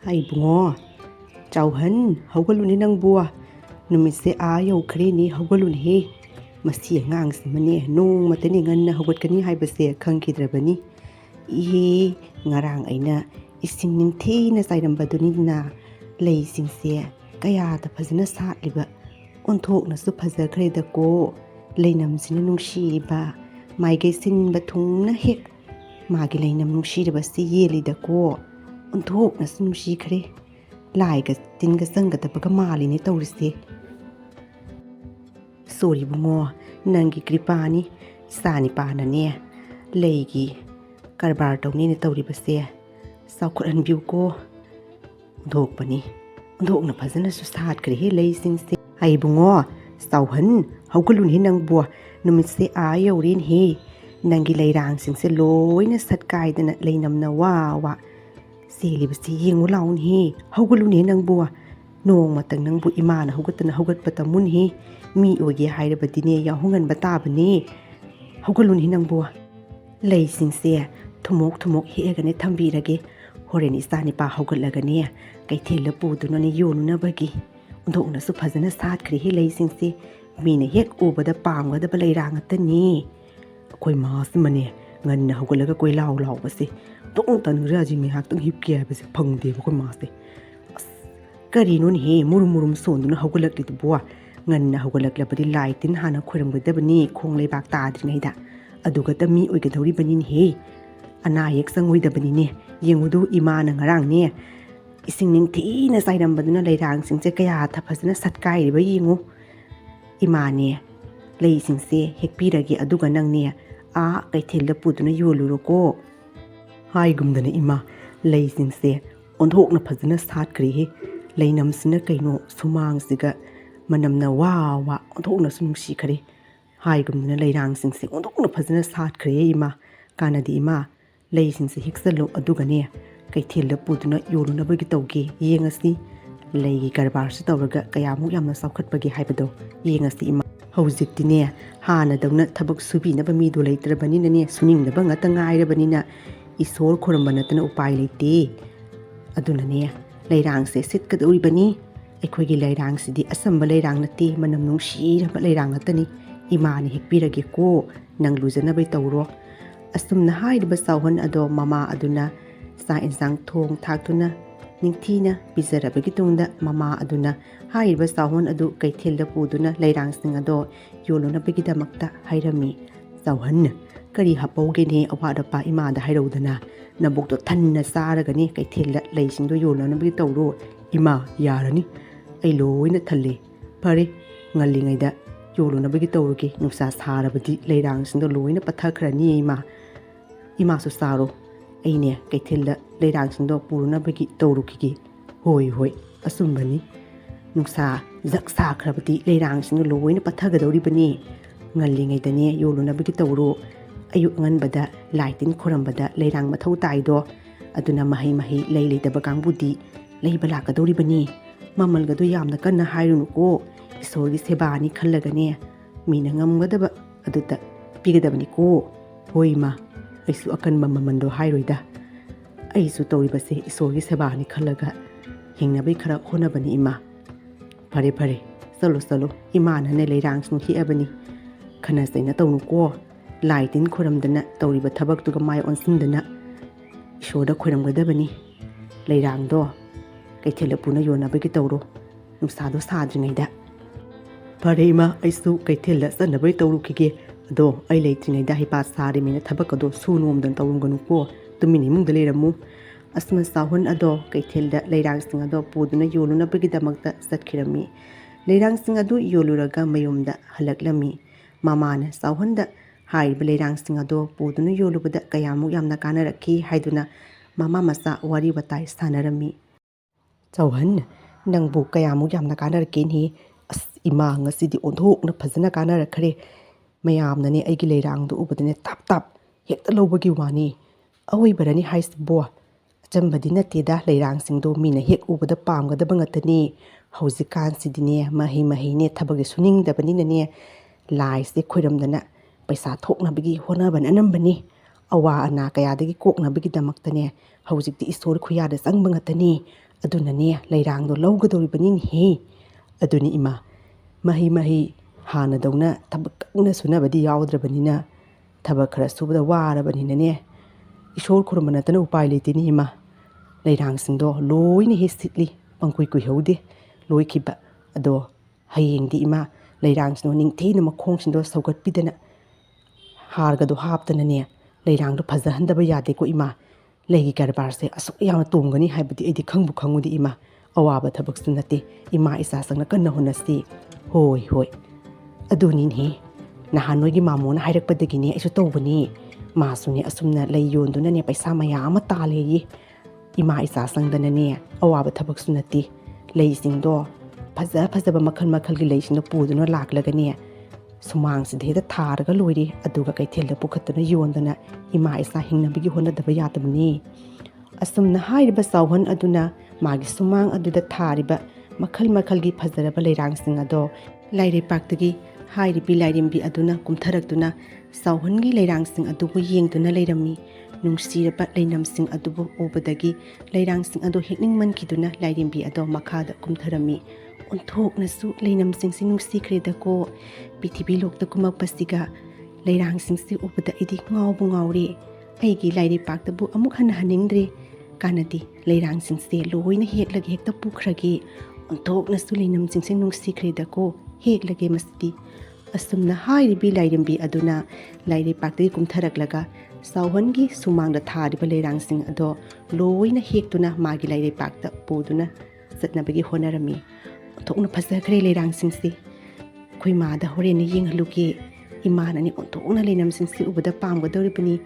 Ibungo, Chauhan, haugaluni nang bua, numitse yaukhrini haugaluni, masi ngang nung matani ngan haugatkani haibase khangkidrabani. Ngarang aina ising ningthina sairambaduni na leisingse kaya ta phajana satliba onthokna su phajakhre da ko leinamsina nungshiriba maigai sinba thungna hek magi leinam nungshiriba si yeli da ko onthokna su nungshikre laiga tinga sangadaba mali ni tawrise sori bungo nangi kripani sani panane leigi karbar tawni ni tawribase saukhran biu ko dhokpani dhokna phajana su sat kre he leisingse ai bungo sauhan haugalun he nang bua numitse yaurin he nangi leirang singse loina satkaidana leinamna wa selibasi yengu laun he haugalun he nang bua nong matang nang bu imana haugatana haugatpatamun he mi oge hairabadine yahungan batabane haugalun he nang bua leisingse thumok hegane thambirage horeni sani pa haugatlagane kaithela puduna ni yonunabagi undokna su phajana satkri he leisingse mina hek ubada pamgadaba leirang atani koi mas mane nganna haugalaga koi law base tong tan raji mi hak tang hipke base phangde koi mas kari non he murum sonduna haugalakli bua nganna haugalaklabadi laitin hana khoramgadabani khonglebak tadringaida aduga tami oigadori banin he ana yek sangoidabani ne yengudu imana ngarang ne ising ningthina sairambaduna leirang singse kaya tha phajana satkai riba yengu imane leisingse hekpiragi aduga nangne kaithela puduna yoluroko haigumdana ima leisingse onthokna phajana satkri he leinamsina kaino sumangsiga manamna wa onthokna sunungsi khare haigumdana leirang singse onthokna phajana satkre ima kanadi ima leisingse hiksalo adugane kaithela puduna yolunabagi tawge yengasi leigi karbar su tawraga kayamu yamna saukhatpagi haibado yengasi ima haujiktine hana dawna thabak subinaba mido leitrabanina ne suningdaba ngata ngairabanina isor khorambanatana upai leite aduna ne leirangse sitkaduribani aikhoigi leirangsidi asamba leirang nate manam nungshiraba leirang atani imani hekpirage ko nanglujanabai tawro asumna hairiba sauhan ado mama aduna sa insang thong thaktuna ningthina bizarabagi tungda mama aduna hairiba sauhan adu kaithela puduna leirangsing ado yolunabagi damakta hairami sauhan kari hapogene awadapa imada hairodana nabokto thanna saragani kaithela leisingdo yolunabagi tawro ima yarani ai loina thalle pare ngalingaida yolunabagi tawruge nuksa sarabadi leirangsingdo loina pathakhrani ima su saro aine kaithela leirangsingdo purunabagi tawrukigi hoi asumbani nuksa zaksa khrabati leirangsingdo loina pathagadoribani ngalingaidane yolunabagi tawro ayuk nganbada laitin khorambada leirang mathau taido aduna mahi leidaba kangbudi leiba lakadoribani mamalgado yamna kanna hairunuko isorgi sebani khallagane mina ngamgadaba aduta pigadabani ko hoima aisu akanba mamando hairoida aisu tawribase isorgi sebani khallaga hingnabai khara honabani ima pare salo imana ne leirang snu hi abani khana saina tawnuko laitin khoramdana tawriba thabak tuga mai onsindana isoda khoramgadabani leirangdo kaithela puna yonabagi tawro nusado sadringaida pare ima aisu kaithela sanabai tawrukige ado ai leitringaida hipa sari mina thabakado sunomdan tawrunganu ko tumini mungda leiramu asma sahun ado kaithela leirangsing ado puduna yolunabagi damakta satkirami leirangsing ado yoluraga mayumda halaklami mamana sahunda hairiba leirangsing ado puduna yolubada kayamu yamna kanarakhi haiduna mama masa wari watai sanarami Chauhan nangbu kayamu yamna kanarakeni ima ngasidi onthokna phajana kanarakhre mayamnane aigi leirangdu ubadane tap hekta lobagi wani awai barani haisbo achambadi nateda leirangsingdo mina hek ubada pamgadaba ngatani haujikan sidine mahi ne thabagi suningdabani ne laise khoiramdana paisa thoknabagi honaban anambani awa ana kayadagi koknabagi damaktane hawjikti isor khuyada sangbangtani ꯑꯗꯨꯅꯅꯦ ꯂꯩꯔꯥꯡꯗꯣ ꯂꯧꯒꯗꯧꯔꯤꯕꯅꯤꯅꯦꯍꯦ. ꯑꯗꯨꯅꯤ ꯏꯃꯥ, ꯃꯍꯩ ꯍꯥꯟꯅꯗꯧꯅ ꯊꯕꯛ ꯀꯟꯅ ꯁꯨꯅꯕꯗꯤ ꯌꯥꯎꯗ꯭ꯔꯕꯅꯤ나 ꯊꯕꯛ ꯈꯔ ꯁꯨꯕꯗ ꯋꯥꯔꯕꯅꯤꯅꯅꯦ ꯏꯁꯣꯔ ꯈꯨꯔꯨꯝꯕ ꯅꯠꯇꯅ ꯎꯄꯥꯏ ꯂꯩꯇꯦꯅꯦ ꯏꯃꯥ. ꯂꯩꯔꯥꯡꯁꯤꯡꯗꯣ ꯂꯣꯏꯅ ꯍꯦꯛ ꯁꯤꯠꯂꯤ, ꯄꯪꯀꯨꯏ ꯀꯨꯏꯍꯧꯗꯦ ꯂꯣꯏꯈꯤꯕ. ꯑꯗꯣ ꯍꯌꯦꯡꯗꯤ ꯏꯃꯥ ꯂꯩꯔꯥꯡꯁꯤꯡꯗꯣ ꯅꯤꯡꯊꯤꯅ ꯃꯈꯣꯡꯁꯤꯡꯗꯣ ꯁꯧꯒꯠꯄꯤꯗꯅ ꯍꯥꯔꯒꯗꯣ ꯍꯥꯞꯇꯅꯅꯦ ꯂꯩꯔꯥꯡꯗꯣ ꯐꯖꯍꯟꯗꯕ ꯌꯥꯗꯦꯀꯣ ꯏꯃꯥ. ꯂꯩꯒꯤ ꯀꯔꯕꯥꯔꯁꯦ ꯑꯁꯨꯛ ꯌꯥꯝꯅ ꯇꯣꯡꯒꯅꯤ ꯍꯥꯏꯕꯗꯤ ꯑꯩꯗꯤ ꯈꯪꯕꯨ ꯈꯪꯉꯨꯗꯦ ꯏꯃꯥ. ꯑꯋꯥꯕ ꯊꯕꯛꯁꯨ ꯅꯠꯇꯦ. ꯏꯃꯥ ꯏꯆꯥ ꯆꯪꯅ ꯀꯟꯅ ꯍꯣꯠꯅꯁꯤ. ꯍꯣꯏ ꯑꯗꯨꯅꯤꯅꯦꯍꯦ. ꯅꯍꯥꯟ ꯅꯣꯏꯒꯤ ꯃꯥꯃꯣꯅ ꯍꯥꯏꯔꯛꯄꯗꯒꯤꯅꯦ ꯑꯩꯁꯨ ꯇꯧꯕꯅꯤ. ꯃꯥꯁꯨꯅꯦ ꯑꯁꯨꯝꯅ ꯂꯩ ꯌꯣꯟꯗꯨꯅꯅꯦ ꯄꯩꯁꯥ ꯃꯌꯥꯝ ꯑꯃ ꯇꯥꯜꯂꯦꯌꯦ. ꯏꯃꯥ ꯏꯆꯥ ꯆꯪꯗꯅꯅꯦ ꯑꯋꯥꯕ ꯊꯕꯛꯁꯨ ꯅꯠꯇꯦ. ꯂꯩꯁꯤꯡꯗꯣ ꯐꯖꯕ ꯃꯈꯜꯒꯤ ꯂꯩꯁꯤꯡꯗꯣ ꯄꯨꯗꯨꯅ ꯂꯥꯛꯂꯒꯅꯦ ꯁꯨꯃꯥꯡꯁꯤꯗ ꯍꯦꯛꯇ ꯊꯥꯔꯒ ꯂꯣꯏꯔꯦ. ꯑꯗꯨꯒ ꯀꯩꯊꯦꯜꯗ ꯄꯨꯈꯠꯇꯨꯅ ꯌꯣꯟꯗꯅ ꯏꯃꯥ ꯏꯆꯥ ꯍꯤꯡꯅꯕꯒꯤ ꯍꯣꯠꯅꯗꯕ ꯌꯥꯗꯕꯅꯤ. ꯑꯁꯨꯝꯅ ꯍꯥꯏꯔꯤꯕ ꯆꯥꯎꯍꯟ ꯑꯗꯨꯅ ꯃꯥꯒꯤ ꯁꯨꯃꯥꯡ ꯑꯗꯨꯗ ꯊꯥꯔꯤꯕ ꯃꯈꯜꯒꯤ ꯐꯖꯔꯕ ꯂꯩꯔꯥꯡꯁꯤꯡ ꯑꯗꯣ ꯂꯥꯏꯔꯩꯄꯥꯛꯇꯒꯤ ꯍꯥꯏꯔꯤꯕꯤ ꯂꯥꯏꯔꯦꯝꯕꯤ ꯑꯗꯨꯅ ꯀꯨꯝꯊꯔꯛꯇꯨꯅ ꯆꯥꯎꯍꯟꯒꯤ ꯂꯩꯔꯥꯡꯁꯤꯡ ꯑꯗꯨꯕꯨ ꯌꯦꯡꯗꯨꯅ ꯂꯩꯔꯝꯃꯤ. ꯅꯨꯡꯁꯤꯔꯕ ꯂꯩꯅꯝꯁꯤꯡ ꯑꯗꯨꯕꯨ ꯎꯕꯗꯒꯤ ꯂꯩꯔꯥꯡꯁꯤꯡ ꯑꯗꯣ ꯍꯦꯛꯅꯤꯡꯃꯟꯈꯤꯗꯨꯅ ꯂꯥꯏꯔꯦꯝꯕꯤ ꯑꯗꯣ ꯃꯈꯥꯗ ꯀꯨꯝꯊꯔꯝꯃꯤ. ꯑꯣꯟꯊꯣꯛꯅꯁꯨ ꯂꯩꯅꯝꯁꯤꯡꯁꯤ ꯅꯨꯡꯁꯤꯈ꯭ꯔꯦꯗꯀꯣ. ꯄ꯭ꯔꯤꯊꯤꯕꯤ ꯂꯣꯛꯇ ꯀꯨꯝꯃꯛꯄꯁꯤꯒ ꯂꯩꯔꯥꯡꯁꯤꯡꯁꯤ ꯎꯕꯗ ꯑꯩꯗꯤ ꯉꯥꯎꯕꯨ ꯉꯥꯎꯔꯦ. ꯑꯩꯒꯤ ꯂꯥꯏꯔꯩꯄꯥꯛꯇꯕꯨ ꯑꯃꯨꯛ ꯍꯟꯅ ꯍꯟꯅꯤꯡꯗ꯭ꯔꯦ. ꯀꯥꯟꯅꯗꯦ, ꯂꯩꯔꯥꯡꯁꯤꯡꯁꯦ ꯂꯣꯏꯅ ꯍꯦꯛꯂꯒ ꯍꯦꯛꯇ ꯄꯨꯈ꯭ꯔꯒꯦ. ꯑꯣꯟꯊꯣꯛꯅꯁꯨ ꯂꯩꯅꯝꯁꯤꯡꯁꯦ ꯅꯨꯡꯁꯤꯈ꯭ꯔꯦꯗꯀꯣ. ꯍꯦꯛꯂꯒꯦ ꯃꯁꯤꯗꯤ. ꯑꯁꯨꯝꯅ ꯍꯥꯏꯔꯤꯕꯤ ꯂꯥꯏꯔꯦꯝꯕꯤ ꯑꯗꯨꯅ ꯂꯥꯏꯔꯩꯄꯥꯛꯇꯒꯤ ꯀꯨꯝꯊꯔꯛꯂꯒ ꯆꯥꯎꯍꯟꯒꯤ ꯁꯨꯃꯥꯡꯗ ꯊꯥꯔꯤꯕ ꯂꯩꯔꯥꯡꯁꯤꯡ ꯑꯗꯣ ꯂꯣꯏꯅ ꯍꯦꯛꯇꯨꯅ ꯃꯥꯒꯤ ꯂꯥꯏꯔꯩꯄꯥꯛꯇ ꯄꯨꯗꯨꯅ ꯆꯠꯅꯕꯒꯤ ꯍꯣꯠꯅꯔꯝꯃꯤ. ꯑꯣꯟꯊꯣꯛꯅ ꯐꯖꯈ꯭ꯔꯦ ꯂꯩꯔꯥꯡꯁꯤꯡꯁꯤ. ꯑꯩꯈꯣꯏ ꯃꯥꯗ ꯍꯣꯔꯦꯟꯅ ꯌꯦꯡꯍꯜꯂꯨꯒꯦ. ꯏꯃꯥꯅꯅꯦ ꯑꯣꯟꯊꯣꯛꯅ ꯂꯩꯅꯝꯁꯤꯡꯁꯤ ꯎꯕꯗ ꯄꯥꯝꯒꯗꯧꯔꯤꯕꯅꯤ.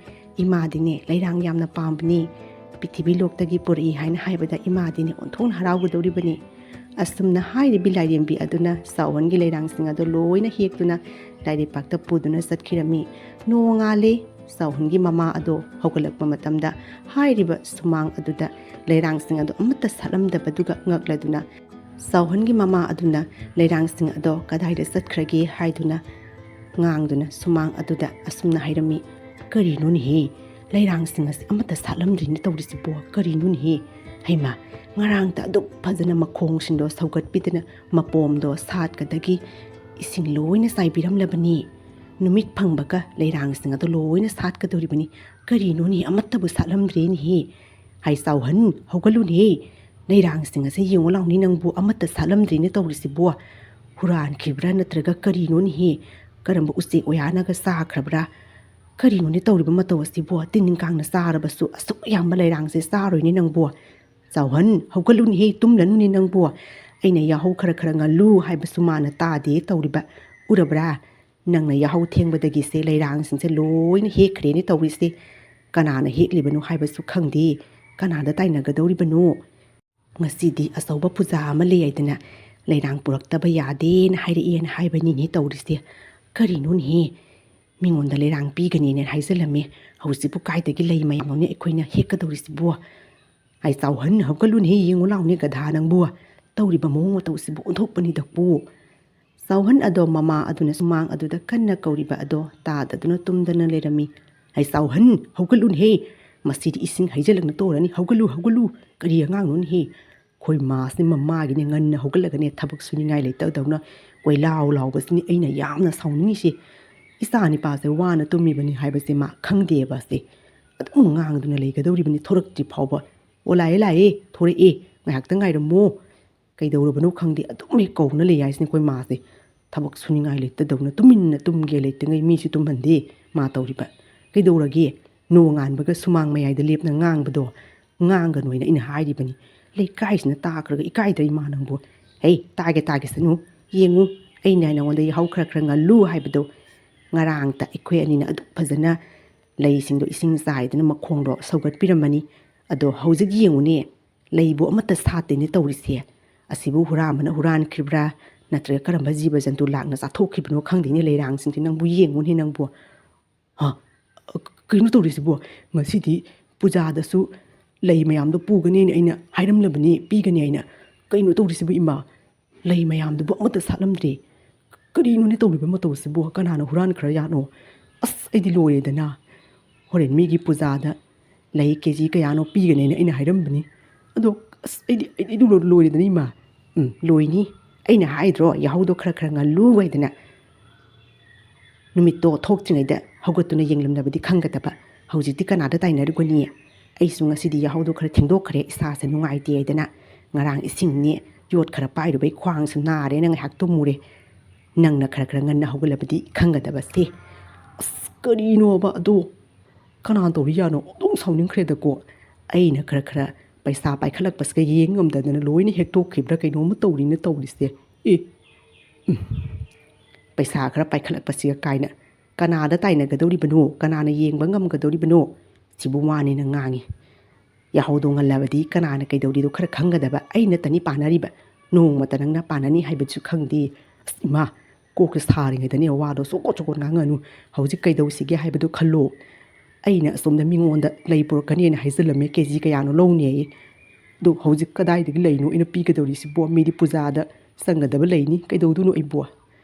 ꯏꯃꯥꯗꯤꯅꯦ ꯂꯩꯔꯥꯡ ꯌꯥꯝꯅ ꯄꯥꯝꯕꯅꯤ. ꯄ꯭ꯔꯤꯊꯤꯕꯤ ꯂꯣꯛꯇꯒꯤ ꯄꯨꯔꯛꯏ ꯍꯥꯏꯅ ꯍꯥꯏꯕꯗ ꯏꯃꯥꯗꯤꯅꯦ ꯑꯣꯟꯊꯣꯛꯅ ꯍꯔꯥꯎꯒꯗꯧꯔꯤꯕꯅꯤ. ꯑꯁꯨꯝꯅ ꯍꯥꯏꯔꯤꯕꯤ ꯂꯥꯏꯔꯦꯝꯕꯤ ꯑꯗꯨꯅ ꯆꯥꯎꯍꯟꯒꯤ ꯂꯩꯔꯥꯡꯁꯤꯡ ꯑꯗꯣ ꯂꯣꯏꯅ ꯍꯦꯛꯇꯨꯅ ꯂꯥꯏꯔꯩꯄꯥꯛꯇ ꯄꯨꯗꯨꯅ ꯆꯠꯈꯤꯔꯝꯃꯤ. ꯅꯣꯡꯉꯥꯜꯂꯦ. ꯆꯥꯎꯍꯟꯒꯤ ꯃꯃꯥ ꯑꯗꯣ ꯍꯧꯒꯠꯂꯛꯄ ꯃꯇꯝꯗ ꯍꯥꯏꯔꯤꯕ ꯁꯨꯃꯥꯡ ꯑꯗꯨꯗ ꯂꯩꯔꯥꯡꯁꯤꯡ ꯑꯗꯣ ꯑꯃꯠꯇ ꯁꯥꯠꯂꯝꯗꯕꯗꯨꯒ ꯉꯛꯂꯗꯨꯅ ꯆꯥꯎꯍꯟꯒꯤ ꯃꯃꯥ ꯑꯗꯨꯅ ꯂꯩꯔꯥꯡꯁꯤꯡ ꯑꯗꯣ ꯀꯗꯥꯏꯗ ꯆꯠꯈ꯭ꯔꯒꯦ ꯍꯥꯏꯗꯨꯅ ꯉꯥꯡꯗꯨꯅ ꯁꯨꯃꯥꯡ ꯑꯗꯨꯗ ꯑꯁꯨꯝꯅ ꯍꯥꯏꯔꯝꯃꯤ. ꯀꯔꯤꯅꯣꯅꯦꯍꯦ, ꯂꯩꯔꯥꯡꯁꯤꯡ ꯑꯁꯤ ꯑꯃꯠꯇ ꯁꯥꯠꯂꯝꯗ꯭ꯔꯤꯅꯦ ꯇꯧꯔꯤꯁꯤꯕꯣ. ꯀꯔꯤꯅꯣꯅꯦꯍꯦ. ꯍꯩꯃꯥ, ꯉꯔꯥꯡꯇ ꯑꯗꯨꯛ ꯐꯖꯅ ꯃꯈꯣꯡꯁꯤꯡꯗꯣ ꯁꯧꯒꯠꯄꯤꯗꯅ ꯃꯄꯣꯝꯗꯣ ꯁꯥꯠꯀꯗꯒꯤ ꯏꯁꯤꯡ ꯂꯣꯏꯅ ꯆꯥꯏꯕꯤꯔꯝꯂꯕꯅꯤ. ꯅꯨꯃꯤꯠ ꯐꯪꯕꯒ ꯂꯩꯔꯥꯡꯁꯤꯡ ꯑꯗꯣ ꯂꯣꯏꯅ ꯁꯥꯠꯀꯗꯧꯔꯤꯕꯅꯤ. ꯀꯔꯤꯅꯣꯅꯦ, ꯑꯃꯠꯇꯕꯨ ꯁꯥꯠꯂꯝꯗ꯭ꯔꯦꯅꯦꯍꯦ. ꯍꯥꯏ ꯆꯥꯎꯍꯟ, ꯍꯧꯒꯠꯂꯨꯅꯦꯍꯦ. ꯂꯩꯔꯥꯡꯁꯤꯡ ꯑꯁꯤ ꯌꯦꯡꯉꯨ ꯂꯥꯎꯅꯤ ꯅꯪꯕꯨ, ꯑꯃꯠꯇ ꯁꯥꯠꯂꯝꯗ꯭ꯔꯦꯅꯦ ꯇꯧꯔꯤꯁꯤꯕꯣ. ꯍꯨꯔꯥꯟꯈꯤꯕ꯭ꯔꯥ ꯅꯠꯇ꯭ꯔꯒ ꯀꯔꯤꯅꯣꯅꯦꯍꯦ? ꯀꯔꯝꯕ ꯎꯆꯦꯛ ꯑꯣꯌꯥꯅꯒ ꯆꯥꯈ꯭ꯔꯕ꯭ꯔꯥ? ꯀꯔꯤꯅꯣꯅꯦ ꯇꯧꯔꯤꯕ ꯃꯇꯧ ꯑꯁꯤꯕꯣ? ꯇꯤꯟ ꯀꯥꯡꯅ ꯆꯥꯔꯕꯁꯨ ꯑꯁꯨꯛ ꯌꯥꯝꯕ ꯂꯩꯔꯥꯡꯁꯦ ꯆꯥꯔꯣꯏꯅꯦ ꯅꯪꯕꯨ. ꯆꯥꯎꯍꯟ, ꯍꯧꯒꯠꯂꯨꯅꯦꯍꯦ, ꯇꯨꯝꯂꯅꯨꯅꯦ ꯅꯪꯕꯨ. ꯑꯩꯅ ꯌꯥꯍꯧ ꯈꯔ ꯉꯜꯂꯨ ꯍꯥꯏꯕꯁꯨ ꯃꯥꯅ ꯇꯥꯗꯦ ꯇꯧꯔꯤꯕ. ꯎꯔꯕ꯭ꯔꯥ? ꯅꯪꯅ ꯌꯥꯍꯧ ꯊꯦꯡꯕꯗꯒꯤꯁꯦ ꯂꯩꯔꯥꯡꯁꯤꯡꯁꯦ ꯂꯣꯏꯅ ꯍꯦꯛꯈ꯭ꯔꯦꯅꯦ ꯇꯧꯔꯤꯁꯦ. ꯀꯅꯥꯅ ꯍꯦꯛꯂꯤꯕꯅꯣ ꯍꯥꯏꯕꯁꯨ ꯈꯪꯗꯦ. ꯀꯅꯥꯗ ꯇꯥꯏꯅꯒꯗꯧꯔꯤꯕꯅꯣ? ꯉꯁꯤꯗꯤ ꯑꯆꯧꯕ ꯄꯨꯖꯥ ꯑꯃ ꯂꯩꯗꯅ ꯂꯩꯔꯥꯡ ꯄꯨꯔꯛꯇꯕ ꯌꯥꯗꯦꯅ ꯍꯥꯏꯔꯛꯑꯦꯅ ꯍꯥꯏꯕꯅꯤꯅꯦ ꯇꯧꯔꯤꯁꯦ. ꯀꯔꯤꯅꯣꯅꯦꯍꯦ? ꯃꯤꯉꯣꯟꯗ ꯂꯩꯔꯥꯡ ꯄꯤꯒꯅꯤꯅ ꯍꯥꯏꯖꯜꯂꯝꯃꯦ. ꯍꯧꯖꯤꯛꯄꯨ ꯀꯥꯏꯗꯒꯤ ꯂꯩ ꯃꯌꯥꯝꯅꯣꯅꯦ ꯑꯩꯈꯣꯏꯅ ꯍꯦꯛꯀꯗꯧꯔꯤꯁꯤꯕꯣ? ꯑꯩ ꯆꯥꯎꯍꯟ, ꯍꯧꯒꯠꯂꯨꯅꯦꯍꯦ, ꯌꯦꯡꯉꯨ ꯂꯥꯎꯅꯦ ꯒꯙꯥ ꯅꯪꯕꯨ. ꯇꯧꯔꯤꯕ ꯃꯑꯣꯡ ꯃꯇꯧꯁꯤꯕꯨ ꯑꯣꯟꯊꯣꯛꯄꯅꯤꯗꯀꯣ. ꯆꯥꯎꯍꯟ ꯑꯗꯣ ꯃꯃꯥ ꯑꯗꯨꯅ ꯁꯨꯃꯥꯡ ꯑꯗꯨꯗ ꯀꯟꯅ ꯀꯧꯔꯤꯕ ꯑꯗꯣ ꯇꯥꯗꯗꯨꯅ ꯇꯨꯝꯗꯅ ꯂꯩꯔꯝꯃꯤ. ꯑꯩ ꯆꯥꯎꯍꯟ, ꯍꯧꯒꯠꯂꯨꯅꯦꯍꯦ. ꯃꯁꯤꯗꯤ ꯏꯁꯤꯡ ꯍꯩꯖꯤꯜꯂꯛꯅ ꯇꯣꯔꯅꯤ. ꯍꯧꯒꯠꯂꯨ. ꯀꯔꯤ ꯑꯉꯥꯡꯅꯣꯅꯦꯍꯦ? ꯑꯩꯈꯣꯏ ꯃꯥꯁꯤꯅꯤ ꯃꯃꯥꯒꯤꯅꯦ ꯉꯟꯅ ꯍꯧꯒꯠꯂꯒꯅꯦ ꯊꯕꯛ ꯁꯨꯅꯤꯡꯉꯥꯏ ꯂꯩꯇꯗꯧꯅ ꯀꯣꯏꯂꯥꯎ ꯂꯥꯎꯕꯁꯤꯅꯤ ꯑꯩꯅ ꯌꯥꯝꯅ ꯁꯥꯎꯅꯤꯡꯉꯤꯁꯦ. ꯏꯆꯥ ꯅꯤꯄꯥꯁꯦ ꯋꯥꯅ ꯇꯨꯝꯃꯤꯕꯅꯤ ꯍꯥꯏꯕꯁꯦ ꯃꯥ ꯈꯪꯗꯦꯕ ꯑꯁꯦ. ꯑꯗꯨꯝ ꯉꯥꯡꯗꯨꯅ ꯂꯩꯒꯗꯧꯔꯤꯕꯅꯤ ꯊꯣꯔꯛꯇ꯭ꯔꯤ ꯐꯥꯎꯕ. ꯑꯣ, ꯂꯥꯛꯑꯦ, ꯊꯣꯔꯛꯑꯦ, ꯉꯥꯏꯍꯥꯛꯇ ꯉꯥꯏꯔꯝꯃꯣ. ꯀꯩꯗꯧꯔꯕꯅꯣ ꯈꯪꯗꯦ, ꯑꯗꯨꯝ ꯍꯦꯛ ꯀꯧꯅ ꯂꯩ ꯍꯥꯏꯁꯤꯅꯤ ꯑꯩꯈꯣꯏ ꯃꯥꯁꯦ. ꯊꯕꯛ ꯁꯨꯅꯤꯡꯉꯥꯏ ꯂꯩꯇꯗꯧꯅ ꯇꯨꯃꯤꯟꯅ ꯇꯨꯝꯒꯦ ꯂꯩꯇꯉꯩ ꯃꯤꯁꯨ ꯇꯨꯝꯍꯟꯗꯦ ꯃꯥ ꯇꯧꯔꯤꯕ. ꯀꯩꯗꯧꯔꯒꯦ? ꯅꯣꯡꯉꯥꯟꯕꯒ ꯁꯨꯃꯥꯡ ꯃꯌꯥꯏꯗ ꯂꯦꯞꯅ ꯉꯥꯡꯕꯗꯣ ꯉꯥꯡꯒꯅꯣꯏꯅ ꯑꯩꯅ ꯍꯥꯏꯔꯤꯕꯅꯤ. ꯂꯩꯀꯥꯏꯁꯤꯅ ꯇꯥꯈ꯭ꯔꯒ ꯏꯀꯥꯏꯗ꯭ꯔ ꯏꯃꯥ ꯅꯪꯕꯨ? ꯍꯩ, ꯇꯥꯒꯦꯁꯅꯨ. ꯌꯦꯡꯉꯨ, ꯑꯩꯅ ꯅꯉꯣꯟꯗ ꯌꯥꯍꯧ ꯈꯔ ꯉꯜꯂꯨ ꯍꯥꯏꯕꯗꯣ. ꯉꯔꯥꯡꯇ ꯑꯩꯈꯣই ꯑꯅꯤꯅ ꯑꯗꯨꯛ ꯐꯖꯅ ꯂꯩꯁꯤꯡꯗꯣ ꯏꯁꯤꯡ ꯆꯥꯏꯗꯅ ꯃꯈꯣꯡꯗꯣ ꯁꯧꯒꯠꯄꯤꯔꯝꯃꯅꯤ. ꯑꯗꯣ ꯍꯧꯖꯤꯛ ꯌꯦꯡꯉꯨꯅꯦ, ꯂꯩꯕꯨ ꯑꯃꯠꯇ ꯁꯥꯠꯇꯦꯅꯦ ꯇꯧꯔꯤꯁꯦ. ꯑꯁꯤꯕꯨ ꯍꯨꯔꯥꯟꯕꯅ ꯍꯨꯔꯥꯟꯈꯤꯕ꯭ꯔꯥ ꯅꯠꯇ꯭ꯔꯒ ꯀꯔꯝꯕ ꯖꯤꯕ ꯖꯟꯇꯨ ꯂꯥꯛꯅ ꯆꯥꯊꯣꯛꯈꯤꯕꯅꯣ ꯈꯪꯗꯦꯅꯦ ꯂꯩꯔꯥꯡꯁꯤꯡꯁꯦ. ꯅꯪꯕꯨ ꯌꯦꯡꯉꯨꯅꯦ ꯅꯪꯕꯨ. ꯀꯩꯅꯣ ꯇꯧꯔꯤꯁꯤꯕꯣ? ꯉꯁꯤꯗꯤ ꯄꯨꯖꯥꯗꯁꯨ ꯂꯩ ꯃꯌꯥꯝꯗꯣ ꯄꯨꯒꯅꯤꯅ ꯑꯩꯅ ꯍꯥꯏꯔꯝꯂꯕꯅꯤ, ꯄꯤꯒꯅꯤ ꯑꯩꯅ. ꯀꯩꯅꯣ ꯇꯧꯔꯤꯁꯤꯕꯨ ꯏꯃꯥ? ꯂꯩ ꯃꯌꯥꯝꯗꯨꯕꯨ ꯑꯃꯠꯇ ꯁꯥꯠꯂꯝꯗ꯭ꯔꯦ. ꯀꯔꯤꯅꯣꯅꯦ ꯇꯧꯔꯤꯕ ꯃꯇꯧꯁꯤꯕꯨ? ꯀꯅꯥꯅ ꯍꯨꯔꯥꯟꯈ꯭ꯔ ꯌꯥꯠꯅꯣ? ꯑꯁ, ꯑꯩꯗꯤ ꯂꯣꯏꯔꯦꯗꯅ. ꯍꯣꯔꯦꯟ ꯃꯤꯒꯤ ꯄꯨꯖꯥꯗ ꯂꯩ ꯀꯦꯖꯤ ꯀꯌꯥꯅꯣ ꯄꯤꯒꯅꯤꯅ ꯑꯩꯅ ꯍꯥꯏꯔꯝꯕꯅꯤ. ꯑꯗꯣ ꯑꯁ ꯑꯩꯗꯤ ꯂꯣꯏꯔꯦꯗꯅ ꯏꯃꯥ ꯂꯣꯏꯅꯤ ꯑꯩꯅ ꯍꯥꯏꯗ꯭ꯔꯣ ꯌꯥꯍꯧꯗꯣ ꯈꯔ ꯉꯜꯂꯨ ꯍꯥꯏꯗꯅ ꯅꯨꯃꯤꯠꯇꯣ ꯊꯣꯛꯇ꯭ꯔꯤꯉꯩꯗ ꯍꯧꯒꯠꯇꯨꯅ ꯌꯦꯡꯂꯝꯅꯕꯗꯤ ꯈꯪꯒꯗꯕ ꯍꯧꯖꯤꯛꯇꯤ ꯀꯅꯥꯗ ꯇꯥꯏꯅꯔꯨꯒꯅꯤ ꯑꯩꯁꯨ ꯉꯁꯤꯗꯤ ꯌꯥꯍꯧꯗꯣ ꯈꯔ ꯊꯦꯡꯗꯣꯛꯈ꯭ꯔꯦ ꯏꯁꯥꯁꯦ ꯅꯨꯡꯉꯥꯏꯇꯦ ꯍꯥꯏꯗꯅ ꯉꯔꯥꯡ ꯏꯁꯤꯡꯅꯦ ꯌꯣꯠ ꯈꯔ ꯄꯥꯏꯔꯨꯕꯩ ꯈ꯭ꯋꯥꯡꯁꯨ ꯅꯥꯔꯦꯅ ꯉꯥꯏꯍꯥꯛ ꯇꯨꯝꯃꯨꯔꯦ ꯅꯪꯅ ꯈꯔ ꯉꯟꯅ ꯍꯧꯒꯠꯂꯕꯗꯤ ꯈꯪꯒꯗꯕꯁꯦ ꯑꯁ ꯀꯔꯤꯅꯣꯕ ꯑꯗꯣ ꯀꯅꯥ ꯇꯧꯔꯤꯖꯥꯠꯅꯣ ꯑꯗꯨꯝ ꯁꯥꯎꯅꯤꯡꯈ꯭ꯔꯦꯗꯀꯣ ꯑꯩꯅ ꯈꯔ ꯄꯩꯁꯥ ꯄꯥꯏꯈꯠꯂꯛꯄꯁꯤꯒ ꯌꯦꯡ ꯉꯝꯗꯗꯅ ꯂꯣꯏꯅ ꯍꯦꯛꯇꯣꯛꯈꯤꯕ꯭ꯔꯥ ꯀꯩꯅꯣꯝꯃ ꯇꯧꯔꯤꯅ ꯇꯧꯔꯤꯁꯦ ꯄꯩꯁꯥ ꯈꯔ ꯄꯥꯏꯈꯠꯂꯛꯄꯁꯤꯒ ꯀꯥꯏꯅ ꯀꯅꯥꯗ ꯇꯥꯏꯅꯒꯗꯧꯔꯤꯕꯅꯣ ꯀꯅꯥꯅ ꯌꯦꯡꯕ ꯉꯝꯒꯗꯧꯔꯤꯕꯅꯣ ꯁꯤꯕꯨ ꯋꯥꯅꯤꯅ ꯉꯥꯡꯉꯤ ꯌꯥꯍꯧꯗꯣ ꯉꯜꯂꯕꯗꯤ ꯀꯅꯥꯅ ꯀꯩꯗꯧꯔꯤꯗꯣ ꯈꯔ ꯈꯪꯒꯗꯕ ꯑꯩꯅꯇꯅꯤ ꯄꯥꯅꯔꯤꯕ ꯅꯣꯡꯃꯇ ꯅꯪꯅ ꯄꯥꯅꯅꯤ ꯍꯥꯏꯕꯁꯨ ꯈꯪꯗꯦ ꯑꯁ ꯏꯃꯥ ꯀꯣꯛꯁꯦ ꯁꯥꯔꯤꯉꯩꯗꯅꯦ ꯋꯥꯗꯣ ꯆꯣꯀꯣꯠ ꯉꯥꯡꯉꯅꯨ ꯍꯧꯖꯤꯛ ꯀꯩꯗꯧꯁꯤꯒꯦ ꯍꯥꯏꯕꯗꯨ ꯈꯜꯂꯣ ꯑꯩꯅ ꯑꯁꯣꯝꯗ ꯃꯤꯉꯣꯟꯗ ꯂꯩ ꯄꯨꯔꯛꯀꯅꯤꯅ ꯍꯥꯏꯖꯤꯜꯂꯝꯃꯦ ꯀꯦꯖꯤ ꯀꯌꯥꯅꯣ ꯂꯧꯅꯦꯌꯦ ꯑꯗꯨ ꯍꯧꯖꯤꯛ ꯀꯗꯥꯏꯗꯒꯤ ꯂꯩꯅꯣ ꯑꯩꯅ ꯄꯤꯒꯗꯧꯔꯤꯁꯤꯕꯣ ꯃꯤꯗꯤ ꯄꯨꯖꯥꯗ ꯆꯪꯒꯗꯕ ꯂꯩꯅꯤ ꯀꯩꯗꯧꯗꯣꯏꯅꯣ ꯑꯩꯕꯣ